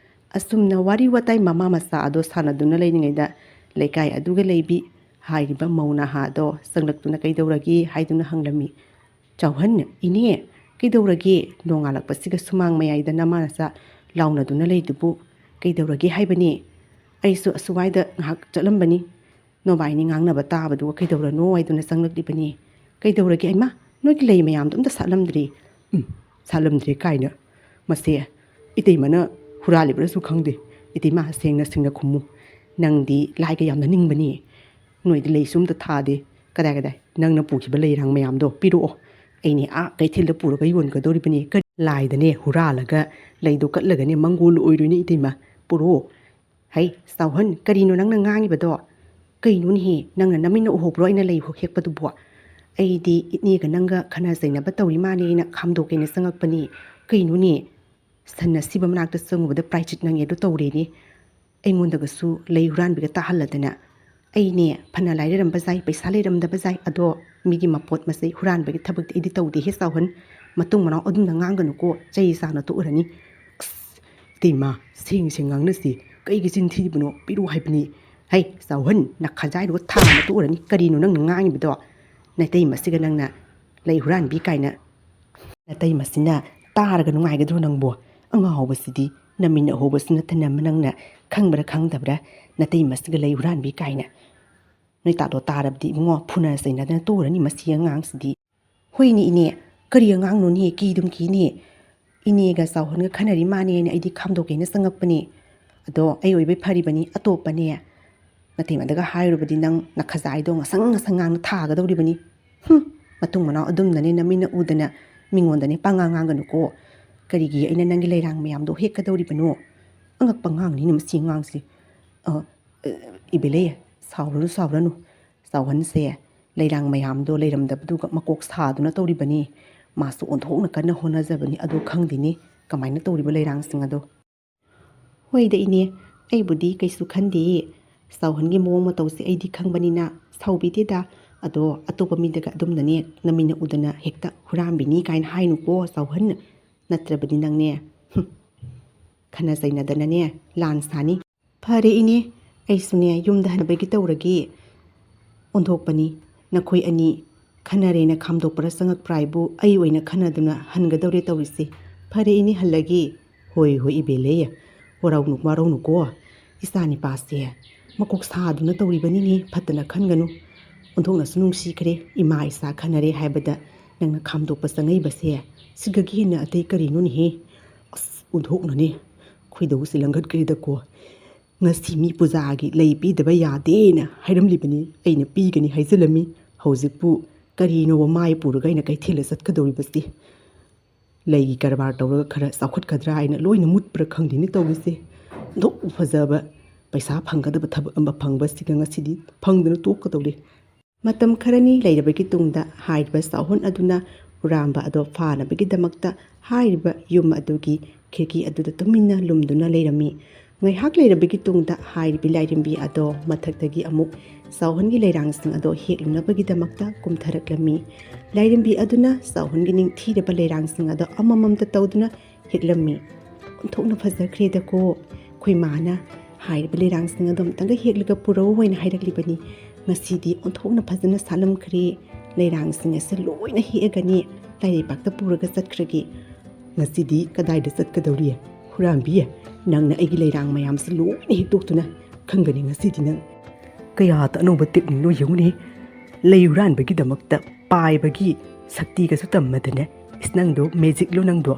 ꯑꯁꯨꯝꯅ ꯋꯥꯔꯤ ꯋꯥꯇꯥꯏ ꯃꯃꯥ ꯃꯆꯥ ꯑꯗꯣ ꯁꯥꯟꯅꯗꯨꯅ ꯂꯩꯔꯤꯉꯩꯗ ꯂꯩꯀꯥꯏ ꯑꯗꯨꯒ ꯂꯩꯕꯤ ꯍꯥꯏꯔꯤꯕ ꯃꯧ ꯅꯍꯥ ꯑꯗꯣ ꯆꯪꯂꯛꯇꯨꯅ ꯀꯩꯗꯧꯔꯒꯦ ꯍꯥꯏꯗꯨꯅ ꯍꯪꯂꯝꯃꯤ ꯆꯥꯎꯍꯟ ꯏꯅꯦ ꯀꯩꯗꯧꯔꯒꯦ ꯅꯣꯡꯉꯥꯜꯂꯛꯄꯁꯤꯒ ꯁꯨꯃꯥꯡ ꯃꯌꯥꯏꯗ ꯅꯃꯥ ꯅꯆꯥ ꯂꯥꯎꯅꯗꯨꯅ ꯂꯩꯗꯨꯕꯨ ꯀꯩꯗꯧꯔꯒꯦ ꯍꯥꯏꯕꯅꯤ ꯑꯩꯁꯨ ꯑꯁꯨꯋꯥꯏꯗ ꯉꯥꯏꯍꯥꯛ ꯆꯠꯂꯝꯕꯅꯤ ꯅꯣꯕꯥꯏꯅꯤ ꯉꯥꯡꯅꯕ ꯇꯥꯕꯗꯨꯒ ꯀꯩꯗꯧꯔꯅꯣ ꯍꯥꯏꯗꯨꯅ ꯆꯪꯂꯛꯂꯤꯕꯅꯤ ꯀꯩꯗꯧꯔꯒꯦ ꯏꯃꯥ ꯅꯣꯏꯒꯤ ꯂꯩ ꯃꯌꯥꯝꯗꯣ ꯑꯝꯇ ꯁꯥꯠꯂꯝꯗ꯭ꯔꯤ ꯁꯥꯠꯂꯝꯗ꯭ꯔꯦ ꯀꯥꯏꯅ ꯃꯁꯦ ꯏꯇꯩꯃꯅ ꯍꯨꯔꯥꯜꯂꯤꯕ꯭ꯔꯁꯨ ꯈꯪꯗꯦ ꯏꯇꯩꯃ ꯁꯦꯡꯅ ꯈꯨꯝꯃꯨ ꯅꯪꯗꯤ ꯂꯥꯏꯒ ꯌꯥꯝꯅ ꯅꯤꯡꯕꯅꯤ ꯅꯣꯏꯗꯤ ꯂꯩꯁꯨ ꯑꯝꯇ ꯊꯥꯗꯦ ꯀꯗꯥꯏ ꯅꯪꯅ ꯄꯨꯈꯤꯕ ꯂꯩꯔꯥꯡ ꯃꯌꯥꯝꯗꯣ ꯄꯤꯔꯛꯑꯣ ꯑꯩꯅꯦ ꯀꯩꯊꯦꯜꯗ ꯄꯨꯔꯒ ꯌꯣꯟꯒꯗꯧꯔꯤꯕꯅꯤ ꯂꯥꯏꯗꯅꯦ ꯍꯨꯔꯥꯜꯂꯒ ꯂꯩꯗꯣ ꯀꯠꯂꯒꯅꯦ ꯃꯪꯒꯣꯜ ꯑꯣꯏꯔꯣꯏꯅꯦ ꯏꯇꯩꯃ ꯄꯨꯔꯛꯑꯣ ꯍꯩ ꯆꯥꯎꯍꯟ ꯀꯔꯤꯅꯣ ꯅꯪꯅ ꯉꯥꯡꯉꯤꯕꯗꯣ ꯀꯩꯅꯣꯅꯦꯍꯦ ꯅꯪꯅ ꯅꯃꯤꯟꯅ ꯎꯍꯧꯕ꯭ꯔꯣ ꯑꯩꯅ ꯂꯩ ꯍꯦꯛꯄꯗꯨꯕꯣ ꯑꯩꯗꯤ ꯏꯠꯅꯦꯒ ꯅꯪꯒ ꯈꯟꯅ ꯆꯩꯅꯕ ꯇꯧꯔꯤ ꯃꯥꯅꯦꯅ ꯈꯥꯝꯗꯣꯛꯀꯦꯅ ꯆꯪꯉꯛꯄꯅꯤ ꯀꯩꯅꯣꯅꯦ ꯁꯟꯅ ꯁꯤꯕ ꯃꯅꯥꯛꯇ ꯆꯪꯉꯨꯕꯗ ꯄ꯭ꯔꯥꯏꯆꯤꯠ ꯅꯪꯉꯦꯗꯣ ꯇꯧꯔꯦꯅꯦ ꯑꯩꯉꯣꯟꯗꯒꯁꯨ ꯂꯩ ꯍꯨꯔꯥꯟꯕꯤꯒ ꯇꯥꯍꯜꯂꯗꯅ ꯑꯩꯅꯦ ꯐꯅ ꯂꯥꯏꯔꯔꯝꯕ ꯌꯥꯏ ꯄꯩꯁꯥ ꯂꯩꯔꯝꯗꯕ ꯌꯥꯏ ꯑꯗꯣ ꯃꯤꯒꯤ ꯃꯄꯣꯠ ꯃꯆꯩ ꯍꯨꯔꯥꯟꯕꯒꯤ ꯊꯕꯛꯇꯤ ꯑꯩꯗꯤ ꯇꯧꯗꯦꯍꯦ ꯆꯥꯎꯍꯟ ꯃꯇꯨꯡ ꯃꯅꯥꯎ ꯑꯗꯨꯝꯅ ꯉꯥꯡꯒꯅꯨꯀꯣ ꯆꯩ ꯆꯥꯅ ꯇꯣꯛꯎꯔꯅꯤ ꯑꯁ ꯏꯇꯩꯃ ꯁꯦꯡ ꯉꯥꯡꯅꯁꯤ ꯀꯩꯒꯤ ꯆꯤꯟ ꯊꯤꯔꯤꯕꯅꯣ ꯄꯤꯔꯛꯑꯣ ꯍꯥꯏꯕꯅꯤ ꯍꯩ ꯆꯥꯎꯍꯟ ꯅꯈꯥꯖꯥꯏꯗꯨꯒ ꯊꯥꯅ ꯇꯣꯛꯎꯔꯅꯤ ꯀꯔꯤꯅꯣ ꯅꯪꯅ ꯉꯥꯡꯉꯤꯕꯗꯣ ꯅꯇꯩꯃꯁꯤꯒ ꯅꯪꯅ ꯂꯩ ꯍꯨꯔꯥꯟꯕꯤ ꯀꯥꯏꯅ ꯅꯇꯩꯃꯁꯤꯅ ꯇꯥꯔꯒ ꯅꯨꯡꯉꯥꯏꯒꯗ꯭ꯔꯣ ꯅꯪꯕꯣ ꯑꯉꯥꯎꯕꯁꯤꯗꯤ ꯅꯃꯤꯟꯅ ꯎꯍꯧꯕꯁꯨ ꯅꯠꯇꯅ ꯅꯪꯅ ꯈꯪꯕ꯭ꯔꯥ ꯈꯪꯗꯕ꯭ꯔꯥ ꯅꯇꯩꯃꯁꯤꯒ ꯂꯩ ꯍꯨꯔꯥꯟꯕꯤ ꯀꯥꯏꯅ ꯅꯣꯏ ꯇꯥꯗꯣ ꯇꯥꯔꯕꯗꯤ ꯏꯕꯨꯡꯉꯣ ꯐꯨꯅ ꯆꯩꯅꯗꯅ ꯇꯣꯛꯎꯔꯅꯤ ꯃꯁꯤ ꯑꯉꯥꯡꯁꯤꯗꯤ ꯍꯣꯏꯅꯦ ꯏꯅꯦ ꯀꯔꯤ ꯑꯉꯥꯡꯅꯣꯅꯦ ꯀꯤꯗꯨꯝ ꯀꯤꯅꯦ ꯏꯅꯦꯒ ꯆꯥꯎꯍꯟꯒ ꯈꯟꯅꯔꯤ ꯃꯥꯅꯦꯅ ꯑꯩꯗꯤ ꯈꯥꯝꯗꯣꯛꯀꯦꯅ ꯆꯪꯉꯛꯄꯅꯤ ꯑꯗꯣ ꯑꯩ ꯑꯣꯏꯕꯩ ꯐꯔꯤꯕꯅꯤ ꯑꯇꯣꯞꯄꯅꯦ ꯅꯇꯩꯃꯗꯒ ꯍꯥꯏꯔꯨꯕꯗꯤ ꯅꯪ ꯅꯈꯖꯥꯏꯗꯣ ꯉꯁꯪ ꯉꯥꯡꯅ ꯊꯥꯒꯗꯧꯔꯤꯕꯅꯤ ꯃꯇꯨꯡ ꯃꯅꯥꯎ ꯑꯗꯨꯝꯅꯅꯦ ꯅꯃꯤꯟꯅ ꯎꯗꯅ ꯃꯤꯉꯣꯟꯗꯅꯦ ꯄꯉꯥꯡ ꯉꯥꯡꯒꯅꯨꯀꯣ ꯀꯔꯤꯒꯤ ꯑꯩꯅ ꯅꯪꯒꯤ ꯂꯩꯔꯥꯡ ꯃꯌꯥꯝꯗꯣ ꯍꯦꯛꯀꯗꯧꯔꯤꯕꯅꯣ ꯑꯉꯛꯄ ꯉꯥꯡꯅꯤꯅ ꯃꯁꯤ ꯑꯉꯥꯡꯁꯦ ꯏꯕꯦꯂꯦ ꯁꯥꯎꯔꯅꯨ ꯆꯥꯎꯍꯟꯁꯦ ꯂꯩꯔꯥꯡ ꯃꯌꯥꯝꯗꯣ ꯂꯩꯔꯝꯗꯕꯗꯨꯒ ꯃꯀꯣꯛ ꯁꯥꯗꯨꯅ ꯇꯧꯔꯤꯕꯅꯤ ꯃꯥꯁꯨ ꯑꯣꯟꯊꯣꯛꯅ ꯀꯟꯅ ꯍꯣꯠꯅꯖꯕꯅꯤ ꯑꯗꯣ ꯈꯪꯗꯦꯅꯤ ꯀꯃꯥꯏꯅ ꯇꯧꯔꯤꯕ ꯂꯩꯔꯥꯡꯁꯤꯡ ꯑꯗꯣ ꯍꯣꯏꯗ ꯏꯅꯦ ꯑꯩꯕꯨꯗꯤ ꯀꯩꯁꯨ ꯈꯟꯗꯦ ꯆꯥꯎꯍꯟꯒꯤ ꯃꯑꯣꯡ ꯃꯇꯧꯁꯦ ꯑꯩꯗꯤ ꯈꯪꯕꯅꯤꯅ ꯁꯥꯎꯕꯤꯗꯦꯗ ꯑꯗꯣ ꯑꯇꯣꯞꯄ ꯃꯤꯗꯒ ꯑꯗꯨꯝꯅꯅꯦ ꯅꯃꯤꯟꯅ ꯎꯗꯅ ꯍꯦꯛꯇ ꯍꯨꯔꯥꯟꯕꯤꯅꯤ ꯀꯥꯏꯅ ꯍꯥꯏꯅꯨꯀꯣ ꯆꯥꯎꯍꯟ ꯅꯠꯇ꯭ꯔꯕꯗꯤ ꯅꯪꯅꯦ ꯈꯟꯅ ꯆꯩꯅꯗꯅꯅꯦ ꯂꯥꯟ ꯁꯥꯅꯤ ꯐꯔꯦ ꯏꯅꯦ ꯑꯩꯁꯨꯅꯦ ꯌꯨꯝꯗ ꯍꯟꯅꯕꯒꯤ ꯇꯧꯔꯒꯦ ꯑꯣꯟꯊꯣꯛꯄꯅꯤ ꯅꯈꯣꯏ ꯑꯅꯤ ꯈꯟꯅꯔꯦꯅ ꯈꯥꯝꯗꯣꯛꯄ꯭ꯔꯥ ꯆꯪꯉꯛꯄ꯭ꯔꯥ ꯍꯥꯏꯕꯨ ꯑꯩ ꯑꯣꯏꯅ ꯈꯟꯅꯗꯨꯅ ꯍꯟꯒꯗꯧꯔꯦ ꯇꯧꯔꯤꯁꯦ ꯐꯔꯦ ꯏꯅꯦ ꯍꯜꯂꯒꯦ ꯍꯣꯏ ꯏꯕꯦꯜꯂꯦ ꯋꯥꯔꯧꯅꯨꯀꯣ ꯏꯆꯥ ꯅꯤꯄꯥꯁꯦ ꯃꯀꯣꯛ ꯁꯥꯗꯨꯅ ꯇꯧꯔꯤꯕꯅꯤꯅꯦ ꯐꯠꯇꯅ ꯈꯟꯒꯅꯨ ꯑꯣꯟꯊꯣꯛꯅꯁꯨ ꯅꯨꯡꯁꯤꯈ꯭ꯔꯦ ꯏꯃꯥ ꯏꯆꯥ ꯈꯟꯅꯔꯦ ꯍꯥꯏꯕꯗ ꯅꯪꯅ ꯈꯥꯝꯗꯣꯛꯄ ꯆꯪꯉꯛꯏꯕꯁꯦ ꯁꯤꯒꯒꯤ ꯍꯦꯟꯅ ꯑꯇꯩ ꯀꯔꯤꯅꯣꯅꯦꯍꯦ ꯑꯁ ꯑꯣꯟꯊꯣꯛꯅꯅꯦ ꯈꯣꯏꯗꯧꯁꯤ ꯂꯪꯈꯠꯈ꯭ꯔꯦꯗꯀꯣ ꯉꯁꯤ ꯃꯤ ꯄꯨꯖꯥꯒꯤ ꯂꯩ ꯄꯤꯗꯕ ꯌꯥꯗꯦꯅ ꯍꯥꯏꯔꯝꯂꯤꯕꯅꯤ ꯑꯩꯅ ꯄꯤꯒꯅꯤ ꯍꯥꯏꯖꯤꯜꯂꯝꯃꯤ ꯍꯧꯖꯤꯛꯄꯨ ꯀꯔꯤꯅꯣꯕ ꯃꯥꯏ ꯄꯨꯔꯒ ꯑꯩꯅ ꯀꯩꯊꯦꯜꯗ ꯆꯠꯀꯗꯧꯔꯤꯕꯁꯤ ꯂꯩꯒꯤ ꯀꯔꯕꯥꯔ ꯇꯧꯔꯒ ꯈꯔ ꯆꯥꯎꯈꯠꯀꯗ꯭ꯔꯥ ꯍꯥꯏꯅ ꯂꯣꯏꯅ ꯃꯨꯠꯄ꯭ꯔꯥ ꯈꯪꯗꯦꯅꯦ ꯇꯧꯔꯤꯁꯦ ꯑꯗꯨꯛ ꯐꯖꯕ ꯄꯩꯁꯥ ꯐꯪꯒꯗꯕ ꯊꯕꯛ ꯑꯃ ꯐꯪꯕꯁꯤꯒ ꯉꯁꯤꯗꯤ ꯐꯪꯗꯅ ꯇꯣꯛꯀꯗꯧꯔꯦ ꯃꯇꯝ ꯈꯔꯅꯤ ꯂꯩꯔꯕꯒꯤ ꯇꯨꯡꯗ ꯍꯥꯏꯔꯤꯕ ꯆꯥꯎꯍꯟ ꯑꯗꯨꯅ ꯍꯨꯔꯥꯟꯕ ꯑꯗꯣ ꯐꯥꯅꯕꯒꯤꯗꯃꯛꯇ ꯍꯥꯏꯔꯤꯕ ꯌꯨꯝ ꯑꯗꯨꯒꯤ ꯈꯤꯔꯀꯤ ꯑꯗꯨꯗ ꯇꯨꯃꯤꯟꯅ ꯂꯨꯝꯗꯨꯅ ꯂꯩꯔꯝꯃꯤ ꯉꯥꯏꯍꯥꯛ ꯂꯩꯔꯕꯒꯤ ꯇꯨꯡꯗ ꯍꯥꯏꯔꯤꯕ ꯂꯥꯏꯔꯦꯝꯕꯤ ꯑꯗꯣ ꯃꯊꯛꯇꯒꯤ ꯑꯃꯨꯛ ꯆꯥꯎꯍꯟꯒꯤ ꯂꯩꯔꯥꯡꯁꯤꯡ ꯑꯗꯣ ꯍꯦꯛꯂꯨꯅꯕꯒꯤꯗꯃꯛꯇ ꯀꯨꯝꯊꯔꯛꯂꯝꯃꯤ ꯂꯥꯏꯔꯦꯝꯕꯤ ꯑꯗꯨꯅ ꯆꯥꯎꯍꯟꯒꯤ ꯅꯤꯡꯊꯤꯔꯕ ꯂꯩꯔꯥꯡꯁꯤꯡ ꯑꯗꯣ ꯑꯃꯃꯝꯇ ꯇꯧꯗꯨꯅ ꯍꯦꯛꯂꯝꯃꯤ ꯑꯣꯟꯊꯣꯛꯅ ꯐꯖꯈ꯭ꯔꯦꯗꯀꯣ ꯑꯩꯈꯣꯏ ꯃꯥꯅ ꯍꯥꯏꯔꯤꯕ ꯂꯩꯔꯥꯡꯁꯤꯡ ꯑꯗꯣ ꯑꯃꯇꯪꯒ ꯍꯦꯛꯂꯒ ꯄꯨꯔꯛꯎ ꯍꯥꯏꯅ ꯍꯥꯏꯔꯛꯂꯤꯕꯅꯤ ꯉꯁꯤꯗꯤ ꯑꯣꯟꯊꯣꯛꯅ ꯐꯖꯅ ꯁꯥꯠꯂꯝꯈ꯭ꯔꯦ ꯂꯩꯔꯥꯡꯁꯤꯡ ꯑꯁꯤ ꯂꯣꯏꯅ ꯍꯦꯛꯑꯒꯅꯤ ꯂꯥꯏꯔꯩꯄꯥꯛꯇ ꯄꯨꯔꯒ ꯆꯠꯈ꯭ꯔꯒꯦ? ꯉꯁꯤꯗꯤ ꯀꯗꯥꯏꯗ ꯆꯠꯀꯗꯧꯔꯤ? ꯍꯨꯔꯥꯟꯕꯤ, ꯅꯪꯅ ꯑꯩꯒꯤ ꯂꯩꯔꯥꯡ ꯃꯌꯥꯝꯁꯦ ꯂꯣꯏꯅ ꯍꯦꯛꯇꯣꯛꯇꯨꯅ ꯈꯪꯒꯅꯤ ꯉꯁꯤꯗꯤ ꯅꯪ ꯀꯌꯥꯗ ꯑꯅꯧꯕ ꯇꯦꯛꯅꯤꯛꯅꯣ ꯌꯦꯡꯉꯨꯅꯦ. ꯂꯩ ꯍꯨꯔꯥꯟꯕꯒꯤꯗꯃꯛꯇ ꯄꯥꯏꯕꯒꯤ ꯁꯛꯇꯤꯒꯁꯨ ꯇꯝꯃꯗꯅꯦ. ꯅꯪꯗꯣ ꯃꯦꯖꯤꯛꯂꯣ ꯅꯪꯗꯣ?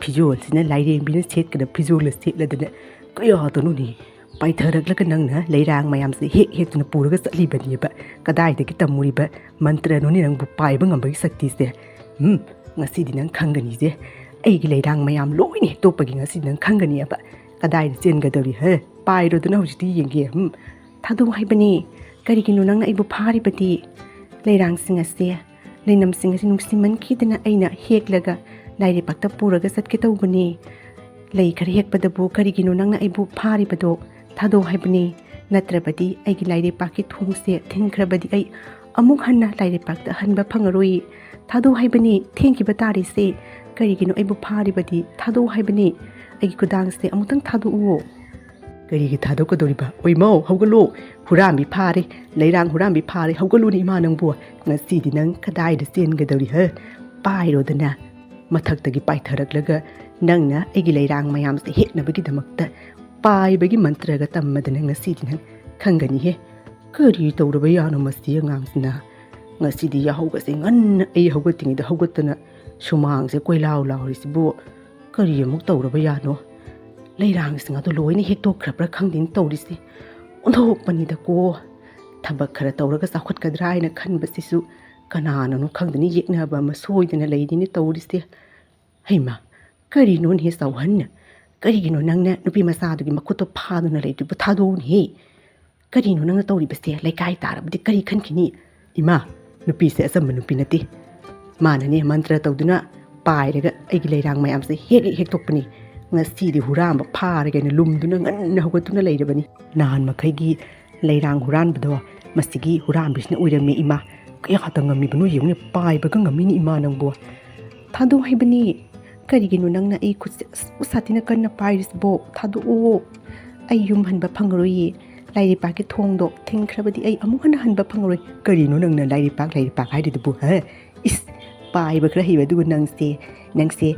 ꯐꯤꯖꯣꯜꯁꯤꯅ ꯂꯥꯏꯔꯦꯝꯕꯤꯅ ꯁꯦꯠꯀꯗꯕ ꯐꯤꯖꯣꯜꯒ ꯁꯦꯠꯂꯗꯅ ꯀꯌꯥꯗꯅꯣꯅꯦ ꯄꯥꯏꯊꯔꯛꯂꯒ ꯅꯪꯅ ꯂꯩꯔꯥꯡ ꯃꯌꯥꯝꯁꯦ ꯍꯦꯛꯇꯨꯅ ꯄꯨꯔꯒ ꯆꯠꯂꯤꯕꯅꯦꯕ. ꯀꯗꯥꯏꯗꯒꯤ ꯇꯝꯃꯨꯔꯤꯕ ꯃꯟꯇ꯭ꯔꯅꯣꯅꯦ ꯅꯪꯕꯨ ꯄꯥꯏꯕ ꯉꯝꯕꯒꯤ ꯁꯛꯇꯤꯁꯦ? ꯉꯁꯤꯗꯤ ꯅꯪ ꯈꯪꯒꯅꯤꯁꯦ. ꯑꯩꯒꯤ ꯂꯩꯔꯥꯡ ꯃꯌꯥꯝ ꯂꯣꯏꯅ ꯍꯦꯛꯇꯣꯛꯄꯒꯤ ꯉꯁꯤꯗꯤ ꯅꯪ ꯈꯪꯒꯅꯤꯕ. ꯀꯗꯥꯏꯗ ꯆꯦꯟꯒꯗꯧꯔꯤ? ꯄꯥꯏꯔꯣꯗꯅ ꯍꯧꯖꯤꯛꯇꯤ ꯌꯦꯡꯒꯦ. ꯊꯥꯗꯣꯛ ꯍꯥꯏꯕꯅꯤ. ꯀꯔꯤꯒꯤꯅꯣ ꯅꯪꯅ ꯑꯩꯕꯨ ꯐꯥꯔꯤꯕꯗꯤ? ꯂꯩꯔꯥꯡꯁꯤꯡ ꯑꯁꯦ, ꯂꯩꯅꯝꯁꯤꯡ ꯑꯁꯤ ꯅꯨꯡꯁꯤꯃꯟꯈꯤꯗꯅ ꯑꯩꯅ ꯍꯦꯛꯂꯒ ꯂꯥꯏꯔꯩꯄꯥꯛꯇ ꯄꯨꯔꯒ ꯆꯠꯀꯦ ꯇꯧꯕꯅꯤ. ꯂꯩ ꯈꯔ ꯍꯦꯛꯄꯗꯕꯨ ꯀꯔꯤꯒꯤꯅꯣ ꯅꯪꯅ ꯑꯩꯕꯨ ꯐꯥꯔꯤꯕꯗꯣ? ꯊꯥꯗꯣꯛ ꯍꯥꯏꯕꯅꯤ. ꯅꯠꯇ꯭ꯔꯕꯗꯤ ꯑꯩꯒꯤ ꯂꯥꯏꯔꯩꯄꯥꯛꯀꯤ ꯊꯣꯡꯁꯦ ꯊꯤꯡꯈ꯭ꯔꯕꯗꯤ ꯑꯩ ꯑꯃꯨꯛ ꯍꯟꯅ ꯂꯥꯏꯔꯩꯄꯥꯛꯇ ꯍꯟꯕ ꯐꯪꯉꯔꯣꯏ. ꯊꯥꯗꯣꯛ ꯍꯥꯏꯕꯅꯤ. ꯊꯦꯡꯈꯤꯕ ꯇꯥꯔꯤꯁꯦ. ꯀꯔꯤꯒꯤꯅꯣ ꯑꯩꯕꯨ ꯐꯥꯔꯤꯕꯗꯤ? ꯊꯥꯗꯣꯛ ꯍꯥꯏꯕꯅꯤ. ꯑꯩꯒꯤ ꯈꯨꯗꯥꯡꯁꯦ ꯑꯃꯨꯛꯇꯪ ꯊꯥꯗꯣꯛꯎꯋꯣ. ꯀꯔꯤꯒꯤ ꯊꯥꯗꯣꯛꯀꯗꯧꯔꯤꯕ? ꯑꯣꯏꯃꯧ, ꯍꯧꯒꯠꯂꯣ. ꯍꯨꯔꯥꯟꯕꯤ ꯐꯥꯔꯦ. ꯂꯩꯔꯥꯡ ꯍꯨꯔꯥꯟꯕꯤ ꯐꯥꯔꯦ. ꯍꯧꯒꯠꯂꯣꯅꯦ ꯏꯃꯥ ꯅꯪꯕꯨ. ꯉꯁꯤꯗꯤ ꯅꯪ ꯀꯗꯥꯏꯗ ꯆꯦꯟꯒꯗꯧꯔꯤ? ꯄꯥꯏꯔꯣꯗꯅ. ꯃꯊꯛꯇꯒꯤ ꯄꯥꯏꯊꯔꯛꯂꯒ ꯅꯪꯅ ꯑꯩꯒꯤ ꯂꯩꯔꯥꯡ ꯃꯌꯥꯝꯁꯦ ꯍꯦꯛꯅꯕꯒꯤꯗꯃꯛꯇ ꯄꯥꯏꯕꯒꯤ ꯃꯟꯇ꯭ꯔꯒ ꯇꯝꯃꯗꯅ ꯉꯁꯤꯗꯤ ꯅꯪ ꯈꯪꯒꯅꯤꯍꯦ. ꯀꯔꯤ ꯇꯧꯔꯕ ꯌꯥꯅꯣ ꯃꯁꯤ ꯑꯉꯥꯡꯁꯤꯅ? ꯉꯁꯤꯗꯤ ꯌꯥꯍꯧꯒꯁꯦ ꯉꯟꯅ ꯑꯩ ꯍꯧꯒꯠꯇ꯭ꯔꯤꯉꯩꯗ ꯍꯧꯒꯠꯇꯅ ꯁꯨꯃꯥꯡꯁꯦ ꯀꯣꯏꯂꯥꯎ ꯂꯥꯎꯔꯤꯁꯤꯕꯨ ꯀꯔꯤ ꯑꯃꯨꯛ ꯇꯧꯔꯕ ꯌꯥꯅꯣ? ꯂꯩꯔꯥꯡꯁꯤꯡ ꯑꯗꯨ ꯂꯣꯏꯅ ꯍꯦꯛꯇꯣꯛꯈ꯭ꯔꯕ꯭ꯔꯥ ꯈꯪꯗꯦꯅ ꯇꯧꯔꯤꯁꯤ. ꯑꯣꯟꯊꯣꯛꯄꯅꯤꯗꯀꯣ. ꯊꯕꯛ ꯈꯔ ꯇꯧꯔꯒ ꯆꯥꯎꯈꯠꯀꯗ꯭ꯔꯥ ꯍꯥꯏꯅ ꯈꯟꯕꯁꯤꯁꯨ ꯀꯅꯥꯅꯅꯣ ꯈꯪꯗꯅꯤ ꯌꯦꯛꯅꯕ ꯑꯃ ꯁꯣꯏꯗꯅ ꯂꯩꯔꯤꯅꯤ ꯇꯧꯔꯤꯁꯦ. ꯍꯩꯃ, ꯀꯔꯤꯅꯣꯅꯦ ꯆꯥꯎꯍꯟ? ꯀꯔꯤꯒꯤꯅꯣ ꯅꯪꯅ ꯅꯨꯄꯤ ꯃꯆꯥꯗꯨꯒꯤ ꯃꯈꯨꯠꯇꯣ ꯐꯥꯗꯨꯅ ꯂꯩꯔꯤꯕꯨ? ꯊꯥꯗꯣꯛꯎꯅꯦꯍꯦ. ꯀꯔꯤꯅꯣ ꯅꯪꯅ ꯇꯧꯔꯤꯕꯁꯦ? ꯂꯩꯀꯥꯏ ꯇꯥꯔꯕꯗꯤ ꯀꯔꯤ ꯈꯟꯈꯤꯅꯤ? ꯏꯃꯥ, ꯅꯨꯄꯤꯁꯦ ꯑꯆꯝꯕ ꯅꯨꯄꯤ ꯅꯠꯇꯦ. ꯃꯥꯅꯅꯦ ꯃꯟꯇ꯭ꯔ ꯇꯧꯗꯨꯅ ꯄꯥꯏꯔꯒ ꯑꯩꯒꯤ ꯂꯩꯔꯥꯡ ꯃꯌꯥꯝꯁꯦ ꯍꯦꯛꯇꯣꯛꯄꯅꯤ. ꯉꯁꯤꯗꯤ ꯍꯨꯔꯥꯟꯕ ꯐꯥꯔꯒꯦꯅ ꯂꯨꯝꯗꯨꯅ ꯉꯟꯅ ꯍꯧꯒꯠꯇꯨꯅ ꯂꯩꯔꯕꯅꯤ. ꯅꯍꯥꯟ ꯃꯈꯩꯒꯤ ꯂꯩꯔꯥꯡ ꯍꯨꯔꯥꯟꯕꯗꯣ ꯃꯁꯤꯒꯤ ꯍꯨꯔꯥꯟꯕꯤꯁꯤꯅ ꯑꯣꯏꯔꯝꯃꯦ ꯏꯃꯥ. ꯀꯌꯥꯗ ꯉꯝꯃꯤꯕꯅꯣ ꯌꯦꯡꯉꯨꯅꯦ. ꯄꯥꯏꯕꯒ ꯉꯝꯃꯤꯅꯤ ꯏꯃꯥ ꯅꯪꯕꯨ. ꯊꯥꯗꯣꯛ ꯍꯥꯏꯕꯅꯤ. ꯀꯔꯤꯒꯤꯅꯣ ꯅꯪꯅ ꯑꯩ ꯈꯨꯠꯁꯦ ꯁꯥꯊꯤꯅ ꯀꯟꯅ ꯄꯥꯏꯔꯤꯁꯤꯕꯣ? ꯊꯥꯗꯣꯛꯑꯣ. ꯑꯩ ꯌꯨꯝ ꯍꯟꯕ ꯐꯪꯉꯔꯣꯏꯌꯦ. ꯂꯥꯏꯔꯩꯄꯥꯛꯀꯤ ꯊꯣꯡꯗꯣ ꯊꯤꯡꯈ꯭ꯔꯕꯗꯤ ꯑꯩ ꯑꯃꯨꯛ ꯍꯟꯅ ꯍꯟꯕ ꯐꯪꯉꯔꯣꯏ. ꯀꯔꯤꯅꯣ ꯅꯪꯅ ꯂꯥꯏꯔꯩꯄꯥꯛ ꯍꯥꯏꯔꯤꯗꯨꯕꯨ? ꯄꯥꯏꯕ ꯈꯔ ꯍꯩꯕ ꯑꯗꯨꯒ ꯅꯪꯁꯦ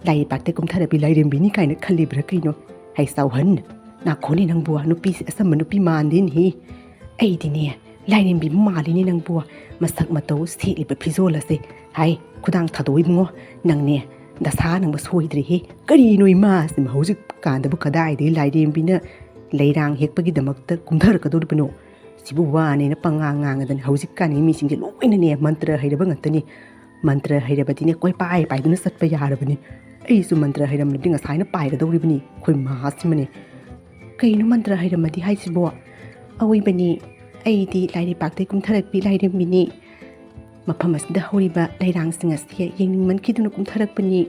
ꯂꯥꯏꯔꯩꯄꯥꯛꯇ ꯀꯨꯝꯊꯔꯕꯤ ꯂꯥꯏꯔꯦꯝꯕꯤꯅꯤ ꯀꯥꯏꯅ ꯈꯜꯂꯤꯕ꯭ꯔꯥ ꯀꯩꯅꯣ? ꯆꯥꯎꯍꯟ, ꯅꯥꯈꯣꯅꯦ ꯅꯪꯕꯨ. ꯅꯨꯄꯤꯁꯦ ꯑꯆꯝꯕ ꯅꯨꯄꯤ ꯃꯥꯟꯗꯦꯅꯦꯍꯦ. ꯑꯩꯗꯤꯅꯦ ꯂꯥꯏꯔꯦꯝꯕꯤꯕꯨ ꯃꯥꯜꯂꯤꯅꯦ ꯅꯪꯕꯨ. ꯃꯁꯛ ꯃꯇꯧ ꯁꯦꯠꯂꯤꯕ ꯐꯤꯖꯣꯜ ꯑꯁꯦ. ꯈꯨꯗꯥꯡ ꯊꯥꯗꯣꯛ ꯏꯕꯨꯡꯉꯣ. ꯅꯪꯅꯦ ꯗꯁꯥ ꯅꯪꯕ ꯁꯣꯏꯗ꯭ꯔꯦꯍꯦ. ꯀꯔꯤꯅꯣ ꯏꯃꯥꯁꯤ ꯍꯧꯖꯤꯛ ꯀꯥꯟꯗꯕꯨ ꯀꯗꯥꯏꯗꯒꯤ ꯂꯥꯏꯔꯦꯝꯕꯤꯅ ꯂꯩꯔꯥꯡ ꯍꯦꯛꯄꯒꯤꯗꯃꯛꯇ ꯀꯨꯝꯊꯔꯛꯀꯗꯧꯔꯤꯕꯅꯣ? ꯁꯤꯕꯨ ꯋꯥꯅꯦꯅ ꯄꯪꯉꯥꯡ ꯉꯥꯡꯉꯗꯅ ꯍꯧꯖꯤꯛꯀꯥꯟꯒꯤ ꯃꯤꯁꯤꯡꯁꯦ ꯂꯣꯏꯅꯅꯦ ꯃꯟꯇ꯭ꯔ ꯍꯩꯔꯕ ꯉꯥꯛꯇꯅꯤ. ꯃꯟꯇ꯭ꯔ ꯍꯩꯔꯕꯗꯤꯅꯦ ꯄꯥꯏꯗꯨꯅ ꯆꯠꯄ ꯌꯥꯔꯕꯅꯤ. ꯑꯩꯁꯨ ꯃꯟꯇ꯭ꯔ ꯍꯩꯔꯝꯂꯗꯤ ꯉꯁꯥꯏꯅ ꯄꯥꯏꯒꯗꯧꯔꯤꯕꯅꯤ. ꯑꯩꯈꯣꯏ ꯃꯥꯁꯤꯃꯅꯦ. ꯀꯩꯅꯣ ꯃꯟꯇ꯭ꯔ ꯍꯩꯔꯝꯃꯗꯤ ꯍꯥꯏꯁꯤꯕꯣ? ꯑꯋꯣꯏꯕꯅꯤ. ꯑꯩꯗꯤ ꯂꯥꯏꯔꯩꯄꯥꯛꯇꯒꯤ ꯀꯨꯝꯊꯔꯛꯄꯤ ꯂꯥꯏꯔꯦꯝꯕꯤꯅꯤ. ꯃꯐꯝ ꯑꯁꯤꯗ ꯍꯧꯔꯤꯕ ꯂꯩꯔꯥꯡꯁꯤꯡ ꯑꯁꯤ ꯌꯦꯡꯅꯤꯡꯃꯟꯈꯤꯗꯨꯅ ꯀꯨꯝꯊꯔꯛꯄꯅꯤ.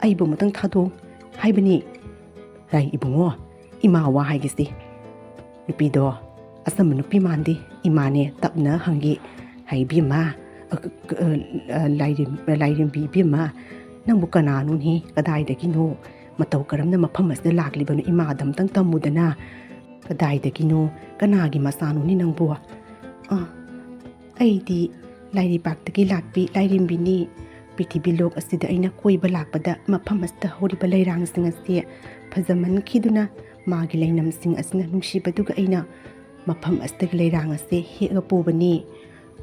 ꯑꯩꯕꯨ ꯑꯃꯨꯛꯇꯪ ꯊꯥꯗꯣꯛ ꯍꯥꯏꯕꯅꯤ. ꯏꯕꯨꯡꯉꯣ, ꯏꯃꯥ ꯋꯥ ꯍꯥꯏꯒꯦꯁꯤ. ꯅꯨꯄꯤꯗꯣ ꯑꯆꯝꯕ ꯅꯨꯄꯤ ꯃꯥꯟꯗꯦ. ꯏꯃꯥꯅꯦ ꯇꯞꯅ ꯍꯪꯒꯦ. ꯏꯕꯦꯝꯃ, ꯂꯥꯏꯔꯦꯝꯕꯤ ꯏꯕꯦꯝꯃ, ꯅꯪꯕꯨ ꯀꯅꯥꯅꯣꯅꯦ? ꯀꯗꯥꯏꯗꯒꯤꯅꯣ? ꯃꯇꯧ ꯀꯔꯝꯅ ꯃꯐꯝ ꯑꯁꯤꯗ ꯂꯥꯛꯂꯤꯕꯅꯣ? ꯏꯃꯥꯗ ꯑꯝꯇꯪ ꯇꯝꯃꯨꯗꯅ. ꯀꯗꯥꯏꯗꯒꯤꯅꯣ? ꯀꯅꯥꯒꯤ ꯃꯆꯥꯅꯣꯅꯦ ꯅꯪꯕꯨ? ꯑꯩꯗꯤ ꯂꯥꯏꯔꯩꯄꯥꯛꯇꯒꯤ ꯂꯥꯛꯄꯤ ꯂꯥꯏꯔꯦꯝꯕꯤꯅꯤ. ꯄ꯭ꯔꯤꯊꯤꯕꯤ ꯂꯣꯛ ꯑꯁꯤꯗ ꯑꯩꯅ ꯀꯣꯏꯕ ꯂꯥꯛꯄꯗ ꯃꯐꯝ ꯑꯁꯤꯗ ꯍꯧꯔꯤꯕ ꯂꯩꯔꯥꯡꯁꯤꯡ ꯑꯁꯤ ꯐꯖꯃꯟꯈꯤꯗꯨꯅ ꯃꯥꯒꯤ ꯂꯩꯅꯝꯁꯤꯡ ꯑꯁꯤꯅ ꯅꯨꯡꯁꯤꯕꯗꯨꯒ ꯑꯩꯅ ꯃꯐꯝ ꯑꯁꯤꯗꯒꯤ ꯂꯩꯔꯥꯡ ꯑꯁꯤ ꯍꯦꯛꯑ ꯄꯨꯕꯅꯤ.